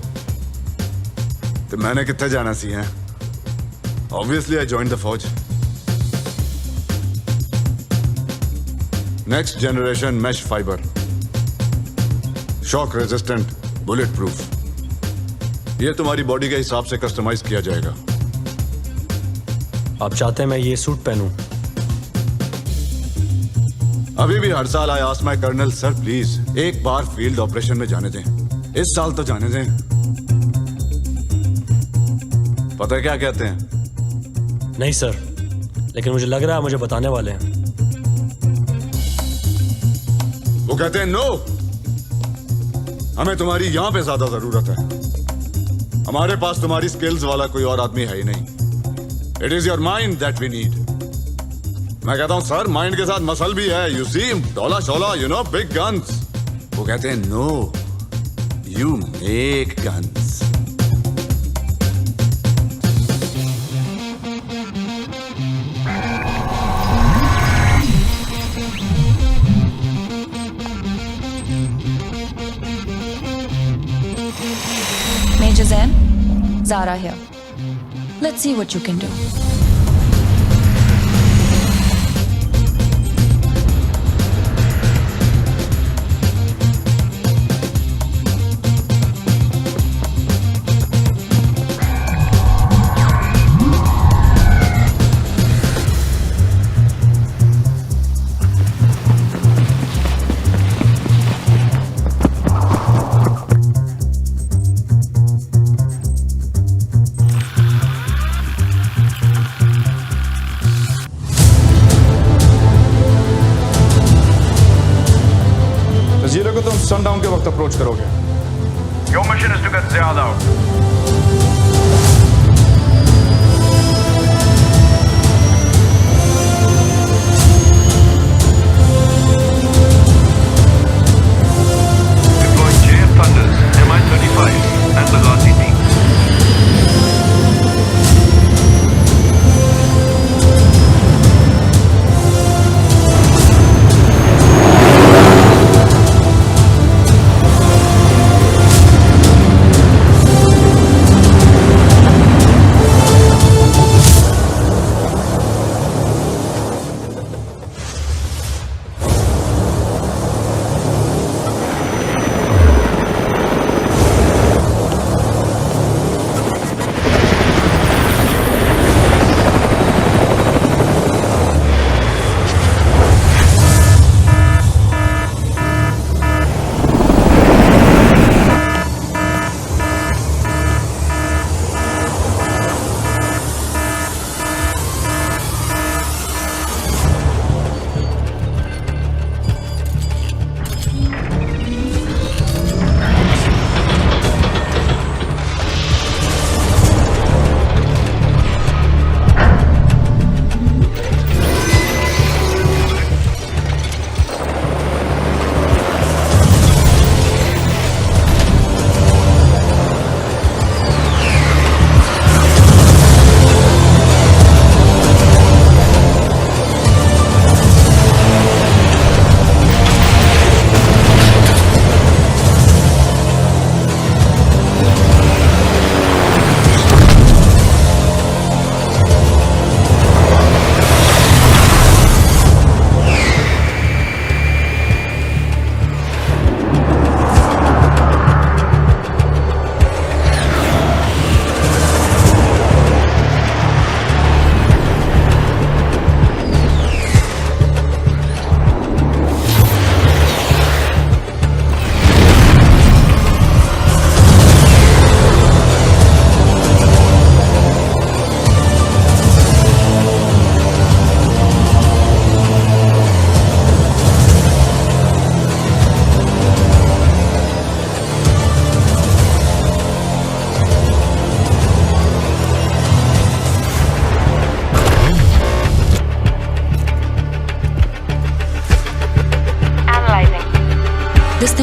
तो मैंने कितने जाना सी हैं? Obviously, I joined the फौज। Next generation mesh fiber, shock resistant, bullet proof. ये तुम्हारी बॉडी के हिसाब से कस्टमाइज किया जाएगा। आप चाहते हैं मैं ये सूट पहनूं? अभी भी हर साल I ask my colonel, sir please एक बार फील्ड ऑपरेशन में जाने दें, इस साल तो जाने दें। पता है क्या कहते हैं? नहीं सर, लेकिन मुझे लग रहा है मुझे बताने वाले हैं। वो कहते हैं नो, हमें तुम्हारी यहां पे ज्यादा जरूरत है। हमारे पास तुम्हारी स्किल्स वाला कोई और आदमी है ही नहीं। It is your mind that we need. मैं कहता हूं सर, माइंड के साथ मसल भी है। यू सी डोला शोला, यू नो, बिग गन्स। वो कहते हैं no, you make guns. Major Zain, Zara here. Let's see what you can do. जजीरे को तुम सनडाउन के वक्त अप्रोच करोगे। Your mission is to get Ziyad out. Deploying JF Thunders, Mi-35 and the Ghazi team.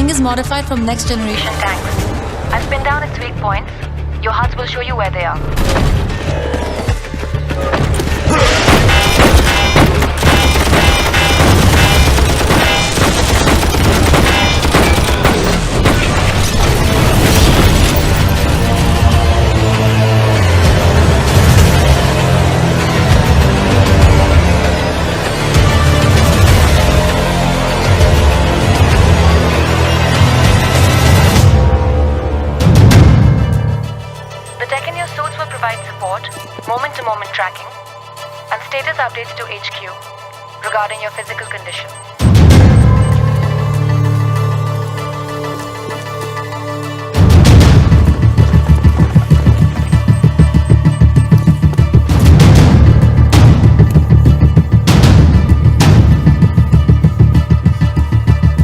Everything is modified from next generation tanks. I've pinned down its weak points. Your HUDs will show you where they are. Moment-to-moment tracking and status updates to HQ regarding your physical condition.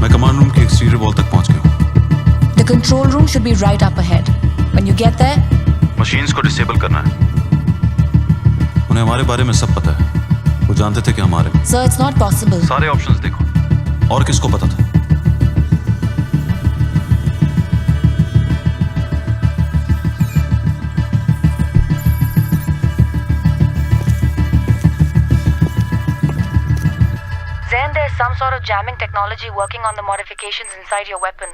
मैं command room के exterior wall तक पहुंच गया हूं। The control room should be right up ahead. When you get there, machines को disable करना है। उन्हें हमारे बारे में सब पता है। वो जानते थे कि हमारे sir, it's not possible. सारे ऑप्शंस देखो। और किसको पता था? Zen, there's some sort of jamming technology working on the modifications inside your weapon.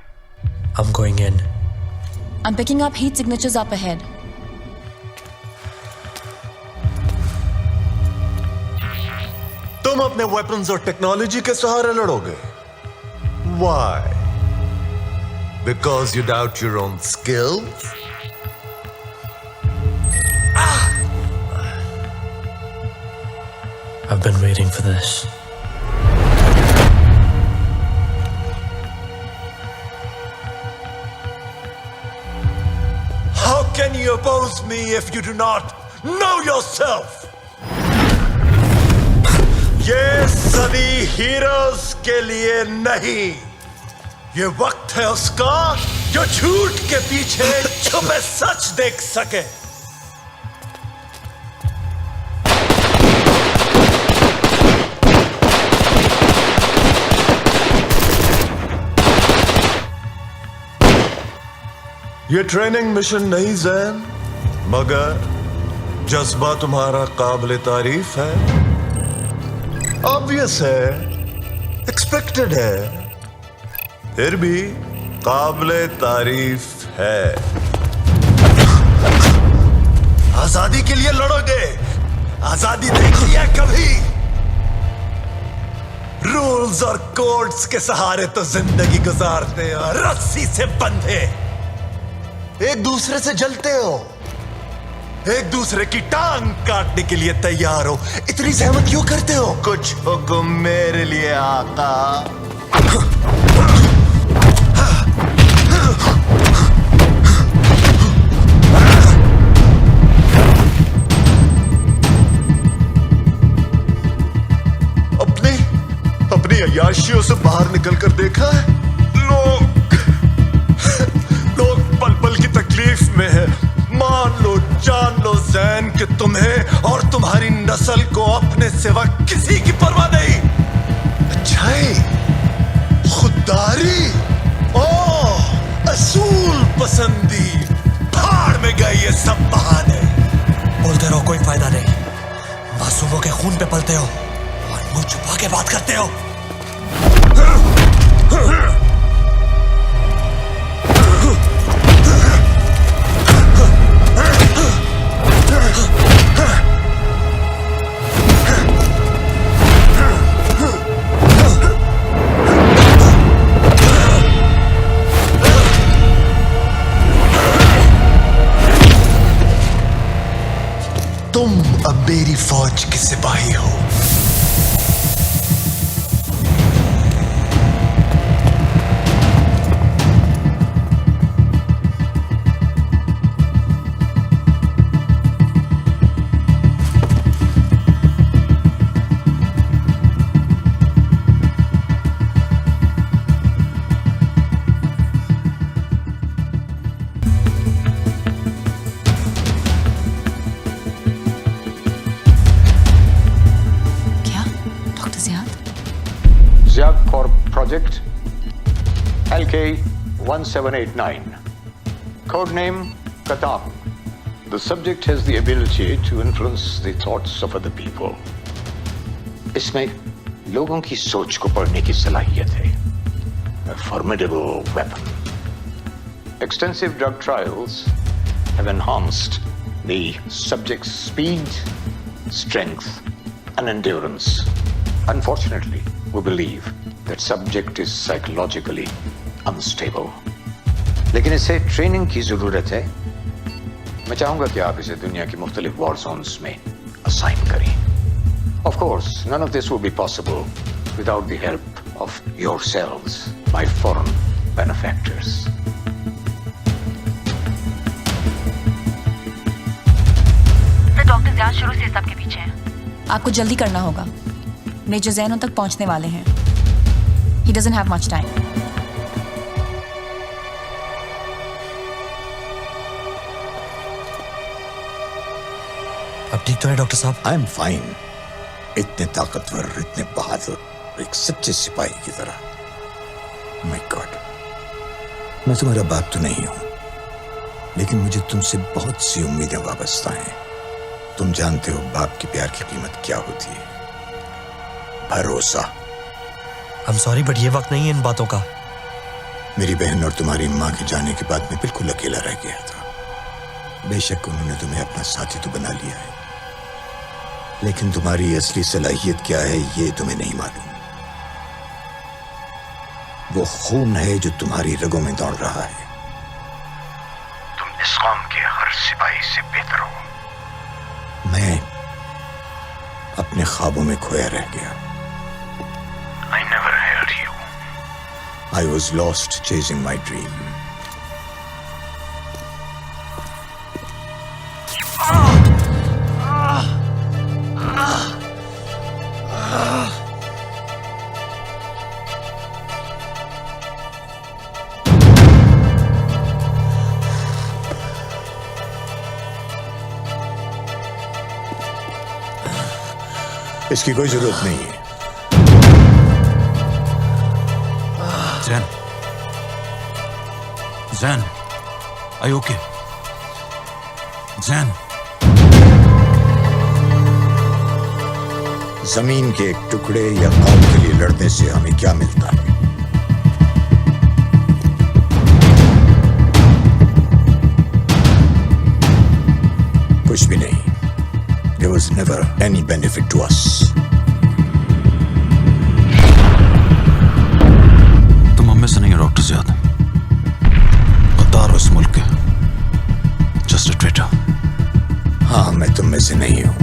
I'm going in. I'm picking up heat signatures up ahead. तुम अपने वेपन्स और टेक्नोलॉजी के सहारे लड़ोगे? Why? Because you doubt your own skills? I've been waiting for this. How can you oppose me if you do not know yourself? ये सदी heroes के लिए नहीं, ये वक्त है उसका जो झूठ के पीछे छुपे सच देख सके। ये ट्रेनिंग मिशन नहीं ज़ैन, मगर जज्बा तुम्हारा काबिल तारीफ है। ऑब्वियस है, एक्सपेक्टेड है, फिर भी काबिले तारीफ है। आजादी के लिए लड़ोगे? आजादी देखी है कभी? रूल्स और कोड्स के सहारे तो जिंदगी गुजारते हो, रस्सी से बंधे। एक दूसरे से जलते हो, एक दूसरे की टांग काटने के लिए तैयार हो। इतनी सहमत क्यों करते हो? कुछ हुक्म मेरे लिए आका। अपनी अय्याशियों से बाहर निकलकर देखा है? लोग पल पल की तकलीफ में है। मान लो, जान लो ज़ैन कि तुम्हें और तुम्हारी नस्ल को अपने सिवा किसी की परवाह नहीं। अच्छाई, खुददारी, असूल पसंदी, भाड़ में गए ये सब बहाने। बोलते रहो, कोई फायदा नहीं। मासूमों के खून पे पलते हो और मुंह छुपा के बात करते हो। तुम अब मेरी फौज के सिपाही हो। Ziad for project. LK-1789. Codename Katang. The subject has the ability to influence the thoughts of other people. इसमें लोगों की सोच को पढ़ने की सलाहियत है. A formidable weapon. Extensive drug trials have enhanced the subject's speed, strength, and endurance. Unfortunately, we believe that subject is psychologically unstable. लेकिन इसे ट्रेनिंग की जरूरत है. मैं चाहूंगा कि आप इसे दुनिया की मुख्तलिफ वॉर जोन्स में असाइन करें. Of course, none of this will be possible without the help of yourselves, my foreign benefactors. Doctor Ziyad शुरू से सबके पीछे हैं. आपको जल्दी करना होगा. मेजर ज़ैन तक पहुंचने वाले हैं. He doesn't have much time. अब ठीक तो है डॉक्टर साहब? I am fine. इतने ताकतवर, इतने बहादुर, एक सच्चे सिपाही की तरह. माय गॉड, मैं तुम्हारा बाप तो नहीं हूं, लेकिन मुझे तुमसे बहुत सी उम्मीदें वाबस्ता हैं. तुम जानते हो बाप के प्यार की कीमत क्या होती है. भरोसा. I'm sorry, बट ये वक्त नहीं है इन बातों का. मेरी बहन और तुम्हारी माँ के जाने के बाद मैं बिल्कुल अकेला रह गया था. बेशक उन्होंने तुम्हें अपना साथी तो बना लिया है, लेकिन तुम्हारी असली सलाहियत क्या है ये तुम्हें नहीं मालूम. वो खून है जो तुम्हारी रगों में दौड़ रहा है. तुम इस कौम के हर सिपाही से बेहतर हो. मैं अपने ख्वाबों में खोया रह गया. I never held you. I was lost chasing my dream. इसकी कोई जरूरत नहीं है. Zen. Zen. Are you okay? Zen. जमीन के एक टुकड़े या कौम के लिए लड़ने से हमें क्या मिलता है? कुछ भी नहीं. There was never any benefit to us. तुम हम में से नहीं हो डॉक्टर ज़ियाद. गद्दार हो इस मुल्क के. Just a traitor. हाँ, मैं तुम में से नहीं हूं.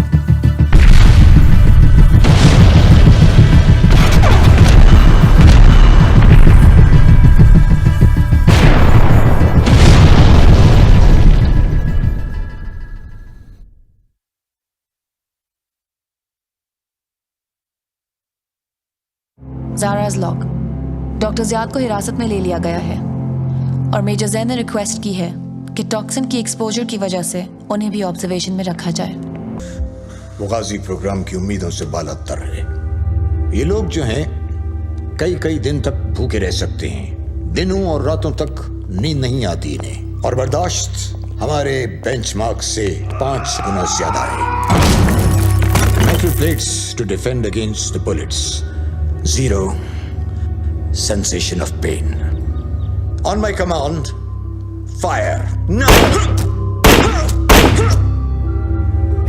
ज़ारा's लॉग. डॉक्टर ज़ियाद को हिरासत में ले लिया गया है और मेजर ज़ैन ने रिक्वेस्ट की है कि टॉक्सिन की एक्सपोजर की वजह से उन्हें भी ऑब्जर्वेशन में रखा जाए. वो गाजी प्रोग्राम की उम्मीदों से बालातर है. ये लोग जो हैं कई कई दिन तक भूखे रह सकते हैं. दिनों और रातों तक नींद नहीं आती इन्हें, और बर्दाश्त हमारे बेंचमार्क से 5 गुना ज्यादा है. Metal plates to defend against the bullets. Zero sensation of pain. On my command, fire. No!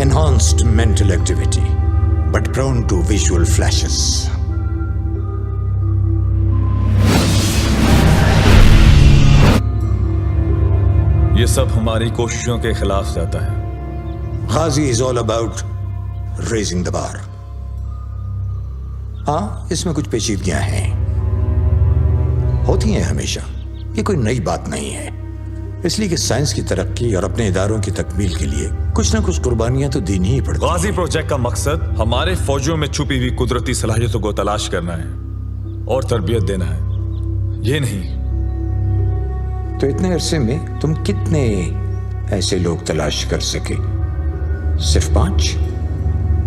Enhanced mental activity, but prone to visual flashes. ये सब हमारी कोशिशों के खिलाफ जाता है. Ghazi is all about raising the bar. हाँ, इसमें कुछ पेचीदगियां हैं, होती हैं हमेशा. ये कोई नई बात नहीं है, इसलिए कि साइंस की तरक्की और अपने इदारों की तकमील के लिए कुछ ना कुछ कुर्बानियां तो देनी ही पड़ती हैं. गाजी प्रोजेक्ट का मकसद हमारे फौजियों में छुपी हुई कुदरती सलाहियतों को तलाश करना है और तरबियत देना है, ये नहीं. तो इतने अरसे में तुम कितने ऐसे लोग तलाश कर सके? सिर्फ 5?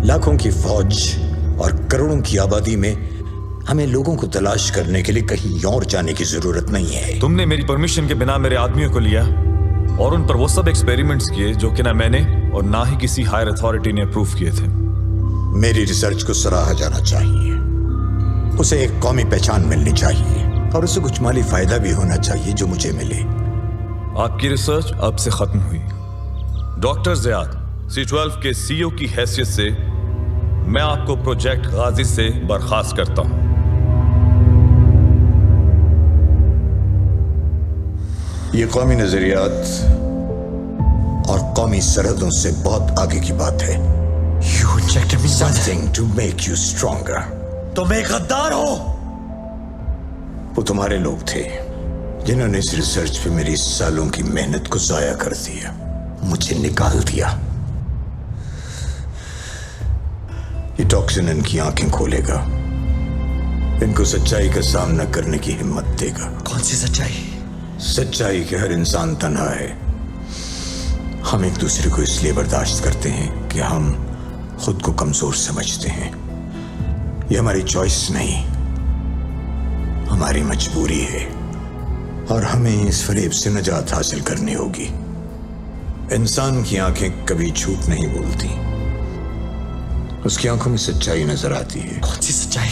लाखों की फौज और करोड़ों की आबादी में हमें लोगों को तलाश करने के लिए कहीं और जाने की जरूरत नहीं है। तुमने मेरी परमिशन के बिना मेरे आदमियों को लिया और उन पर वो सब एक्सपेरिमेंट्स किए जो कि ना मैंने और ना ही किसी हायर अथॉरिटी ने अप्रूव किए थे। मेरी रिसर्च को सराहा जाना चाहिए, उसे एक कौमी पहचान मिलनी चाहिए और उसे कुछ माली फायदा भी होना चाहिए जो मुझे मिले। आपकी रिसर्च अब से खत्म हुई। डॉक्टर ज़ियाद, C12 के CEO की हैसियत से मैं आपको प्रोजेक्ट गाजी से बर्खास्त करता हूं। ये कौमी नजरियात और कौमी सरहदों से बहुत आगे की बात है। You injected me something to make you stronger. तुम एक गद्दार हो। वो तुम्हारे लोग थे जिन्होंने इस रिसर्च पे मेरी सालों की मेहनत को जाया कर दिया, मुझे निकाल दिया। ये टॉक्सिन इनकी आंखें खोलेगा, इनको सच्चाई का सामना करने की हिम्मत देगा। कौन सी सच्चाई? सच्चाई कि हर इंसान तन्हा है। हम एक दूसरे को इसलिए बर्दाश्त करते हैं कि हम खुद को कमजोर समझते हैं। ये हमारी चॉइस नहीं, हमारी मजबूरी है और हमें इस फरेब से निजात हासिल करनी होगी। इंसान की आंखें कभी झूठ नहीं बोलती, उसकी आंखों में सच्चाई नजर आती है। कौन सी सच्चाई?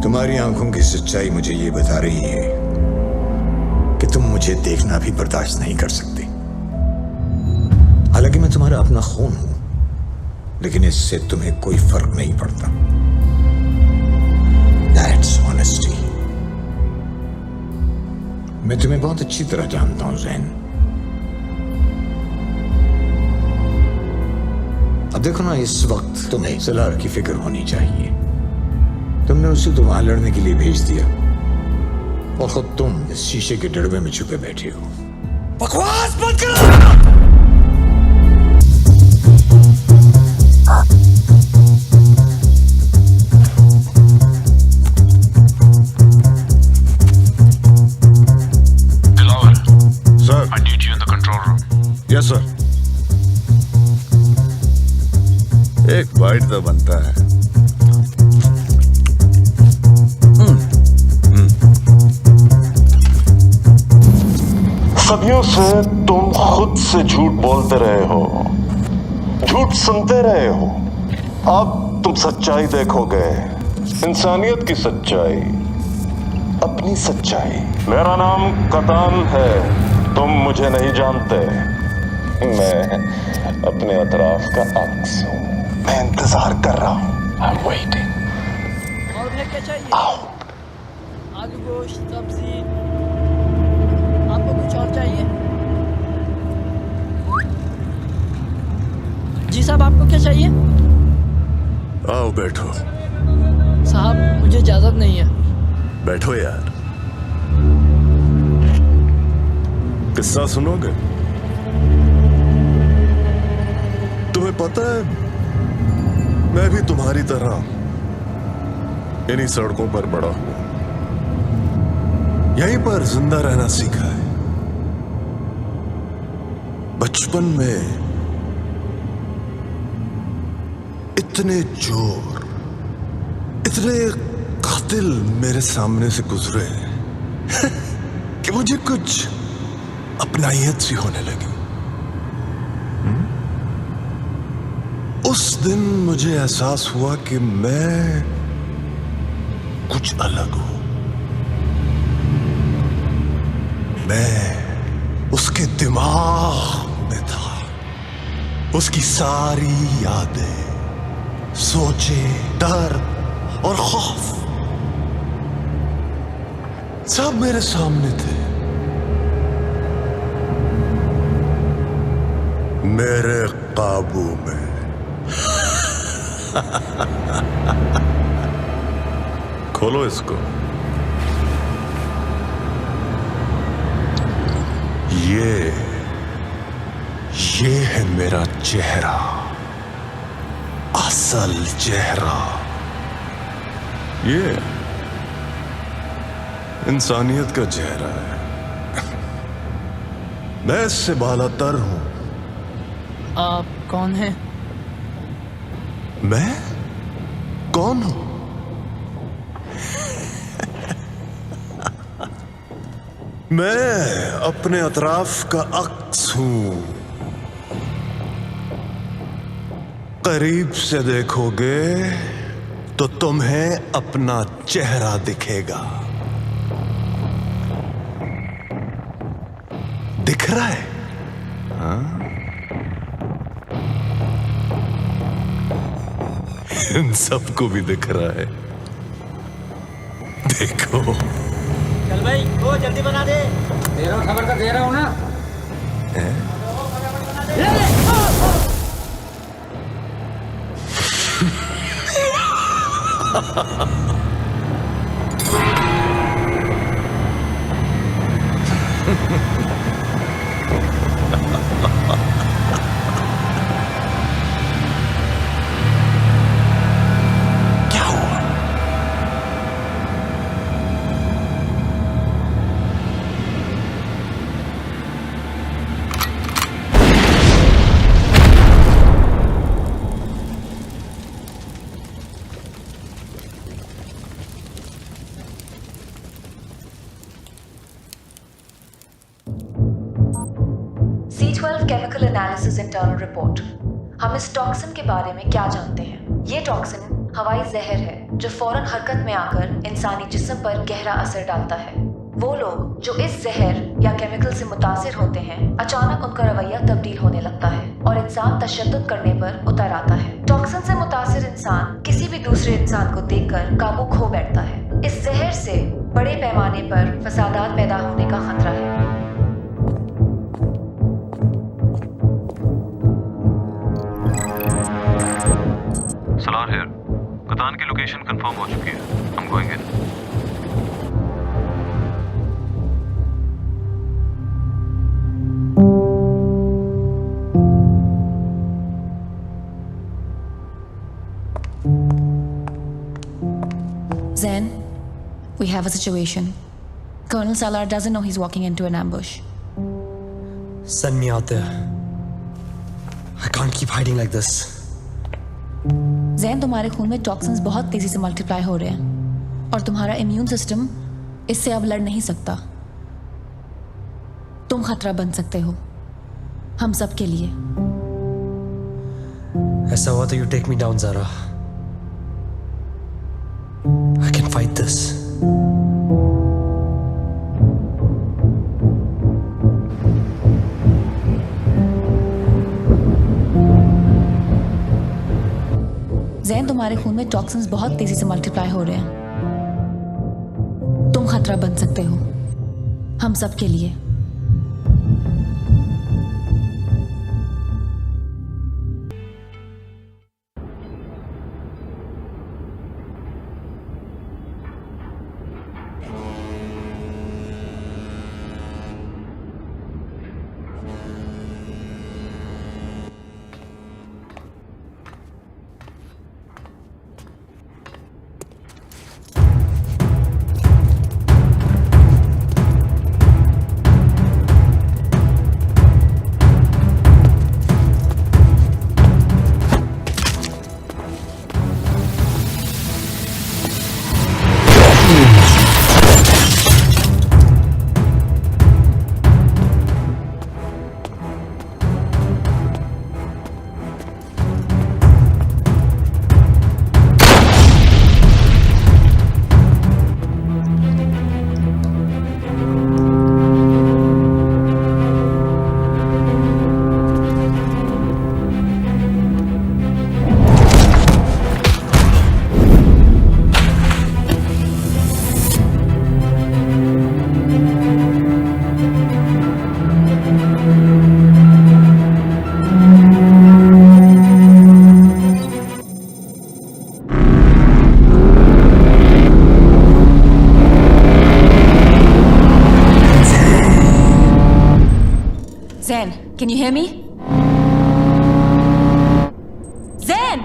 तुम्हारी आंखों की सच्चाई मुझे ये बता रही है कि तुम मुझे देखना भी बर्दाश्त नहीं कर सकते। हालांकि मैं तुम्हारा अपना खून हूं, लेकिन इससे तुम्हें कोई फर्क नहीं पड़ता। That's honesty. मैं तुम्हें बहुत अच्छी तरह जानता हूं ज़ैन। अब देखो ना, इस वक्त तुम्हें सलार की फिक्र होनी चाहिए। तुमने उसे तो वहां लड़ने के लिए भेज दिया और खुद तुम इस शीशे के डरबे में छुपे बैठे हो। बकवास बंद करो। Sir, I need you in the control room. Yes, sir. एक बाइट तो बनता है। सदियों से तुम खुद से झूठ बोलते रहे हो, झूठ सुनते रहे हो। अब तुम सच्चाई देखोगे, इंसानियत की सच्चाई, अपनी सच्चाई। मेरा नाम कतान है, तुम मुझे नहीं जानते। मैं अपने अतराफ का अक्स हूँ। मैं इंतजार कर रहा हूँ। I'm waiting. और क्या चाहिए? आओ। आलू गोश्त, सब्जी, आपको कुछ और चाहिए? जी साहब, आपको क्या चाहिए? आओ बैठो। साहब, मुझे इजाजत नहीं है। बैठो यार। किस्सा सुनोगे? तुम्हें पता है, मैं भी तुम्हारी तरह इन्हीं सड़कों पर बड़ा हुआ, यहीं पर जिंदा रहना सीखा है। बचपन में इतने चोर, इतने कातिल मेरे सामने से गुजरे कि मुझे कुछ अपनाइयत सी होने लगी। उस दिन मुझे एहसास हुआ कि मैं कुछ अलग हूं। मैं उसके दिमाग में था। उसकी सारी यादें, सोचे, डर और खौफ सब मेरे सामने थे। मेरे काबू में। खोलो इसको। ये है मेरा चेहरा, असल चेहरा। ये इंसानियत का चेहरा है। मैं इससे बालातर हूं। आप कौन हैं? मैं कौन हूं? मैं अपने अतराफ का अक्स हूं। करीब से देखोगे तो तुम्हें अपना चेहरा दिखेगा। दिख रहा है? हाँ? इन सबको भी दिख रहा है। देखो। चल भाई, वो जल्दी बना दे। दे रहा हूँ, खबर तो दे रहा हूँ ना। क्या हुआ? C12 chemical analysis internal report. हम इस टॉक्सिन के बारे में क्या जानते हैं? ये टॉक्सिन हवाई जहर है जो फौरन हरकत में आकर इंसानी जिस्म पर गहरा असर डालता है। वो लोग जो इस जहर या केमिकल से मुतासिर होते हैं, अचानक उनका रवैया तब्दील होने लगता है और इंसान तशद्दुद करने पर उतर आता है। टॉक्सिन से मुतासिर इंसान किसी भी दूसरे इंसान को देखकर काबू खो बैठता है। इस जहर से बड़े पैमाने पर फसादात पैदा होने का खतरा है। सलार हियर। कतान की लोकेशन कंफर्म हो चुकी है। हम going in. Zen, we have a situation. Colonel Salar doesn't know he's walking into an ambush. Send me out there. I can't keep hiding like this. Jain, तुम्हारे खून में टॉक्सिन्स बहुत तेजी से मल्टीप्लाई हो रहे हैं और तुम्हारा इम्यून सिस्टम इससे अब लड़ नहीं सकता। तुम खतरा बन सकते हो हम सब के लिए। ऐसा हुआ तो you take me down, Zara. I can fight this. Jain, तुम्हारे खून में टॉक्सिन्स बहुत तेजी से मल्टीप्लाई हो रहे हैं। तुम खतरा बन सकते हो हम सब के लिए। Zen, can you hear me? Zen!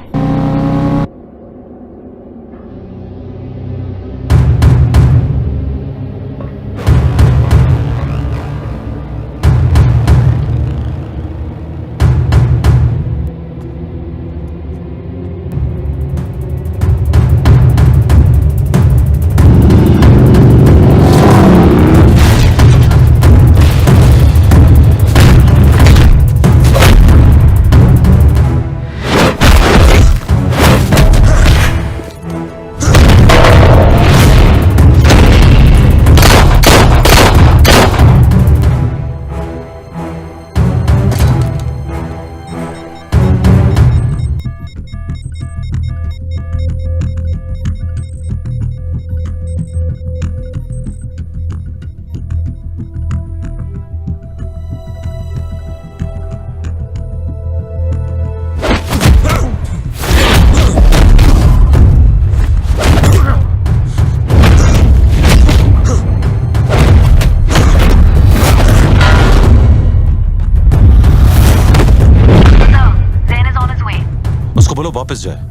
वापस जाए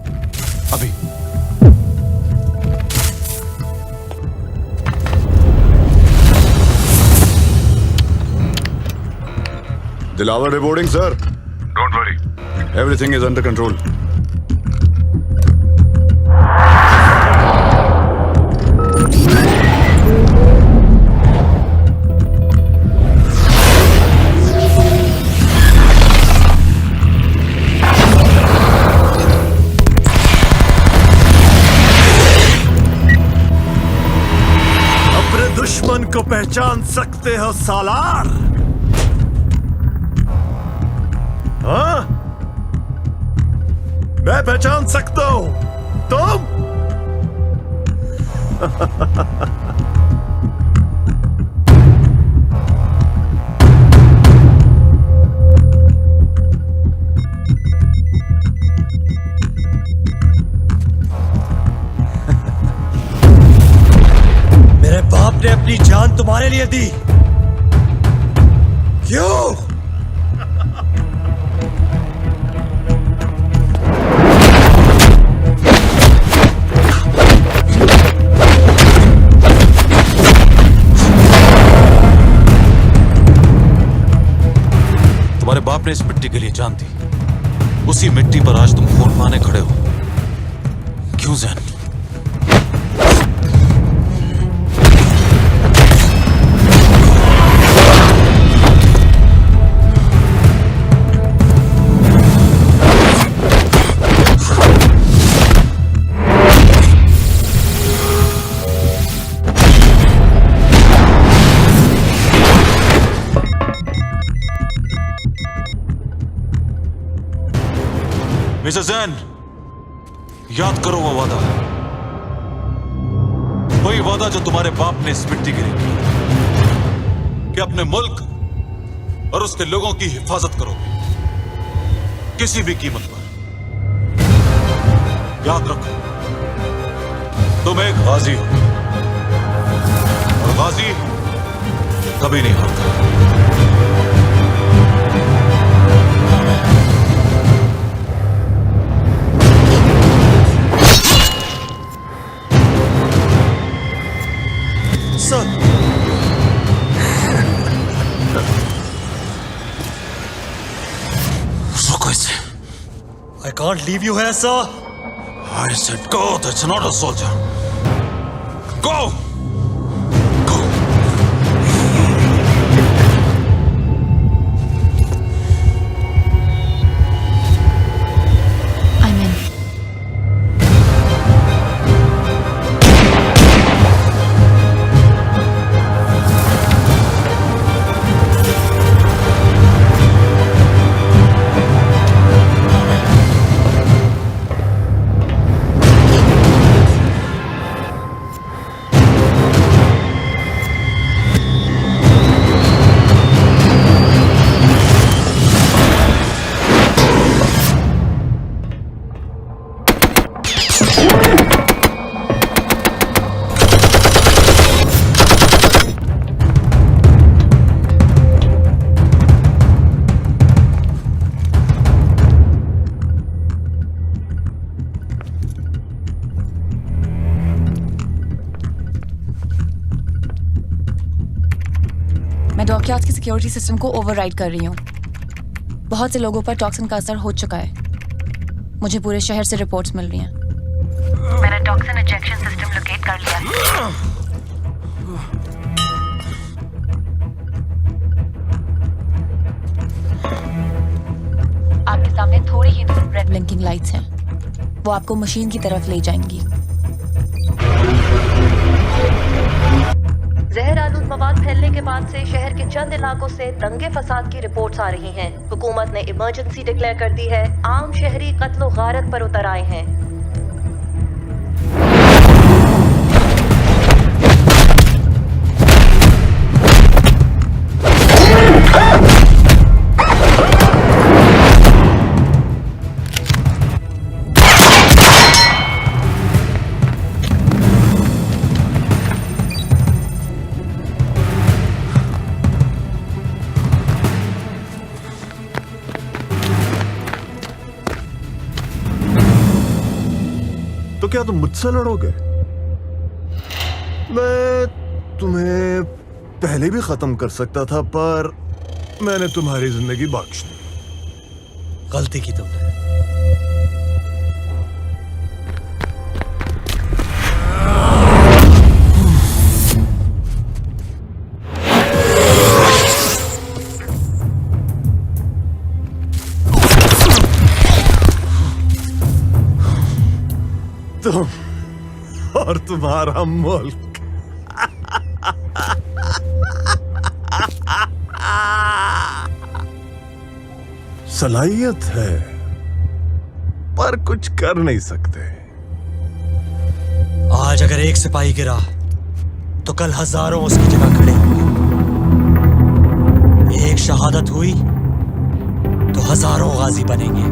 अभी। Dilawar reporting, sir. Don't worry. Everything is under control. अपने दुश्मन को पहचान सकते हो सालार? हाँ? मैं पहचान सकता हूं, तुम? मेरे बाप ने अपनी जान तुम्हारे लिए दी, क्यों? तुम्हारे बाप ने इस मिट्टी के लिए जान दी, उसी मिट्टी पर आज तुम खून पाने खड़े हो। क्यों जैन? मिस्टर जैन, याद करो वो वादा, वही वादा जो तुम्हारे बाप ने इस मिट्टी के लिए किया कि अपने मुल्क और उसके लोगों की हिफाजत करोगे किसी भी कीमत पर। याद रखो, तुम एक गाजी हो और गाजी कभी नहीं हारता। I can't leave you here, sir. I said go, that's not a soldier. Go! I'm in. मैं डॉकयार्ड्स की सिक्योरिटी सिस्टम को ओवरराइड कर रही हूँ। बहुत से लोगों पर टॉक्सिन का असर हो चुका है। मुझे पूरे शहर से रिपोर्ट्स मिल रही हैं। मैंने टॉक्सिन इंजेक्शन सिस्टम लोकेट कर लिया। आपके सामने थोड़ी ही दूर रेड ब्लिंकिंग लाइट्स हैं। वो आपको मशीन की तरफ ले जाएंगी। जहर आलूद मवाद फैलने के बाद से शहर के चंद इलाकों से दंगे फसाद की रिपोर्ट्स आ रही हैं। हुकूमत ने इमरजेंसी डिक्लेयर कर दी है। आम शहरी कत्लो गारत पर उतर आए हैं। क्या तुम मुझसे लड़ोगे? मैं तुम्हें पहले भी खत्म कर सकता था, पर मैंने तुम्हारी जिंदगी बख्श दी। गलती की तुमने। तुम और तुम्हारा मुल्क। सलाहियत है पर कुछ कर नहीं सकते। आज अगर एक सिपाही गिरा तो कल हजारों उसकी जगह खड़े होंगे। एक शहादत हुई तो हजारों गाजी बनेंगे।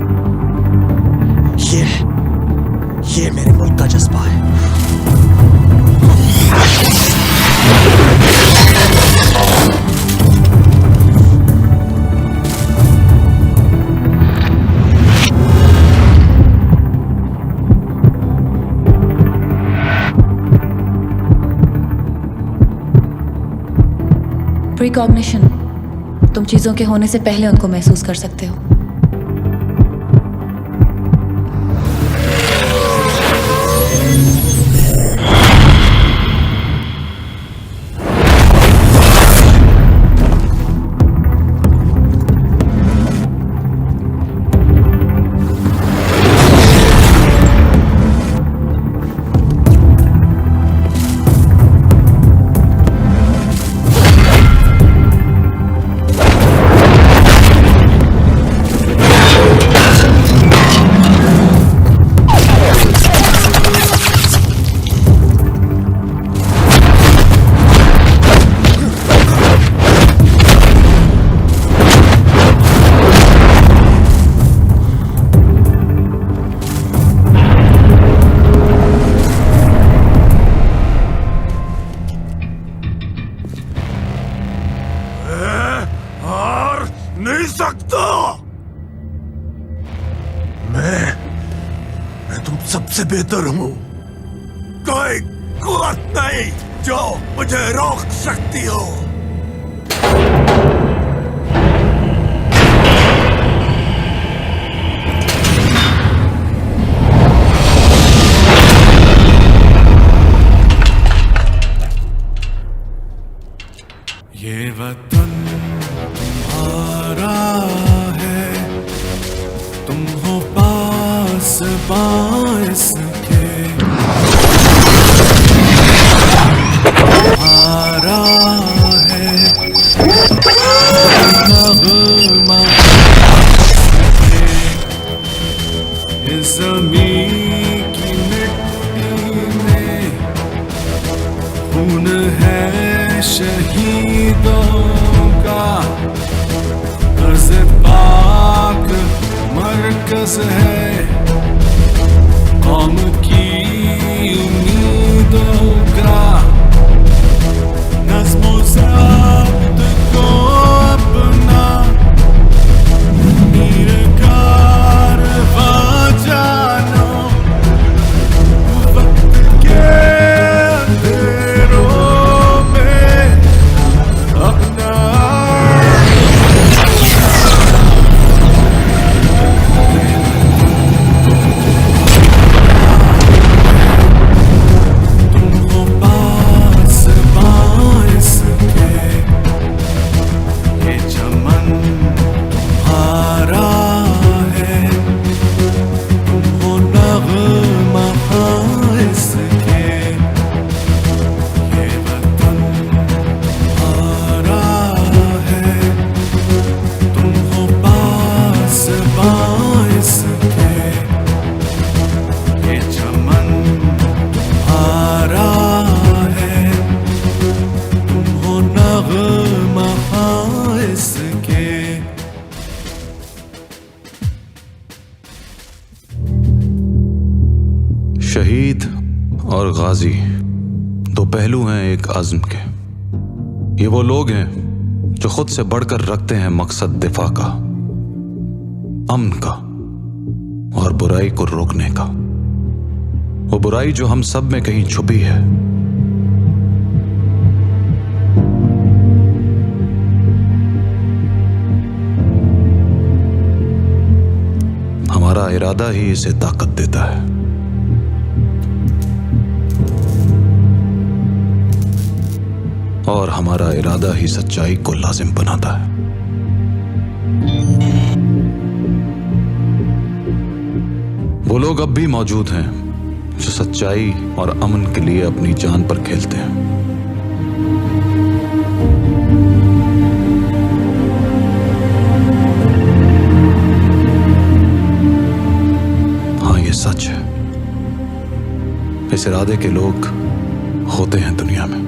ये मेरे मुल्क का जज्बा है। प्रीकॉग्निशन, तुम चीजों के होने से पहले उनको महसूस कर सकते हो। नहीं सकता। मैं तुम सबसे बेहतर हूं। कोई कुव्वत नहीं जो मुझे रोक सकती हो। ये वतन तुम्हारा है, तुम हो पास बास के। तुम्हारा है नग़मा इस ज़मीं की मिट्टी में खून है शहीदों का। अर्ज़ पाक मरकज़ है कौम की उम्मीदों का। नज़्म-ओ ज़ब्त को अपना मीर कारवां जानो। वक्त के अंधेरों में अपना शहीद और गाजी दो पहलू हैं एक आज़म के। ये वो लोग हैं जो खुद से बढ़कर रखते हैं मकसद दिफा का, अमन का और बुराई को रोकने का। वो बुराई जो हम सब में कहीं छुपी है, हमारा इरादा ही इसे ताकत देता है। और हमारा इरादा ही सच्चाई को लाजिम बनाता है। वो लोग अब भी मौजूद हैं जो सच्चाई और अमन के लिए अपनी जान पर खेलते हैं। हाँ, ये सच है। इस इरादे के लोग होते हैं दुनिया में।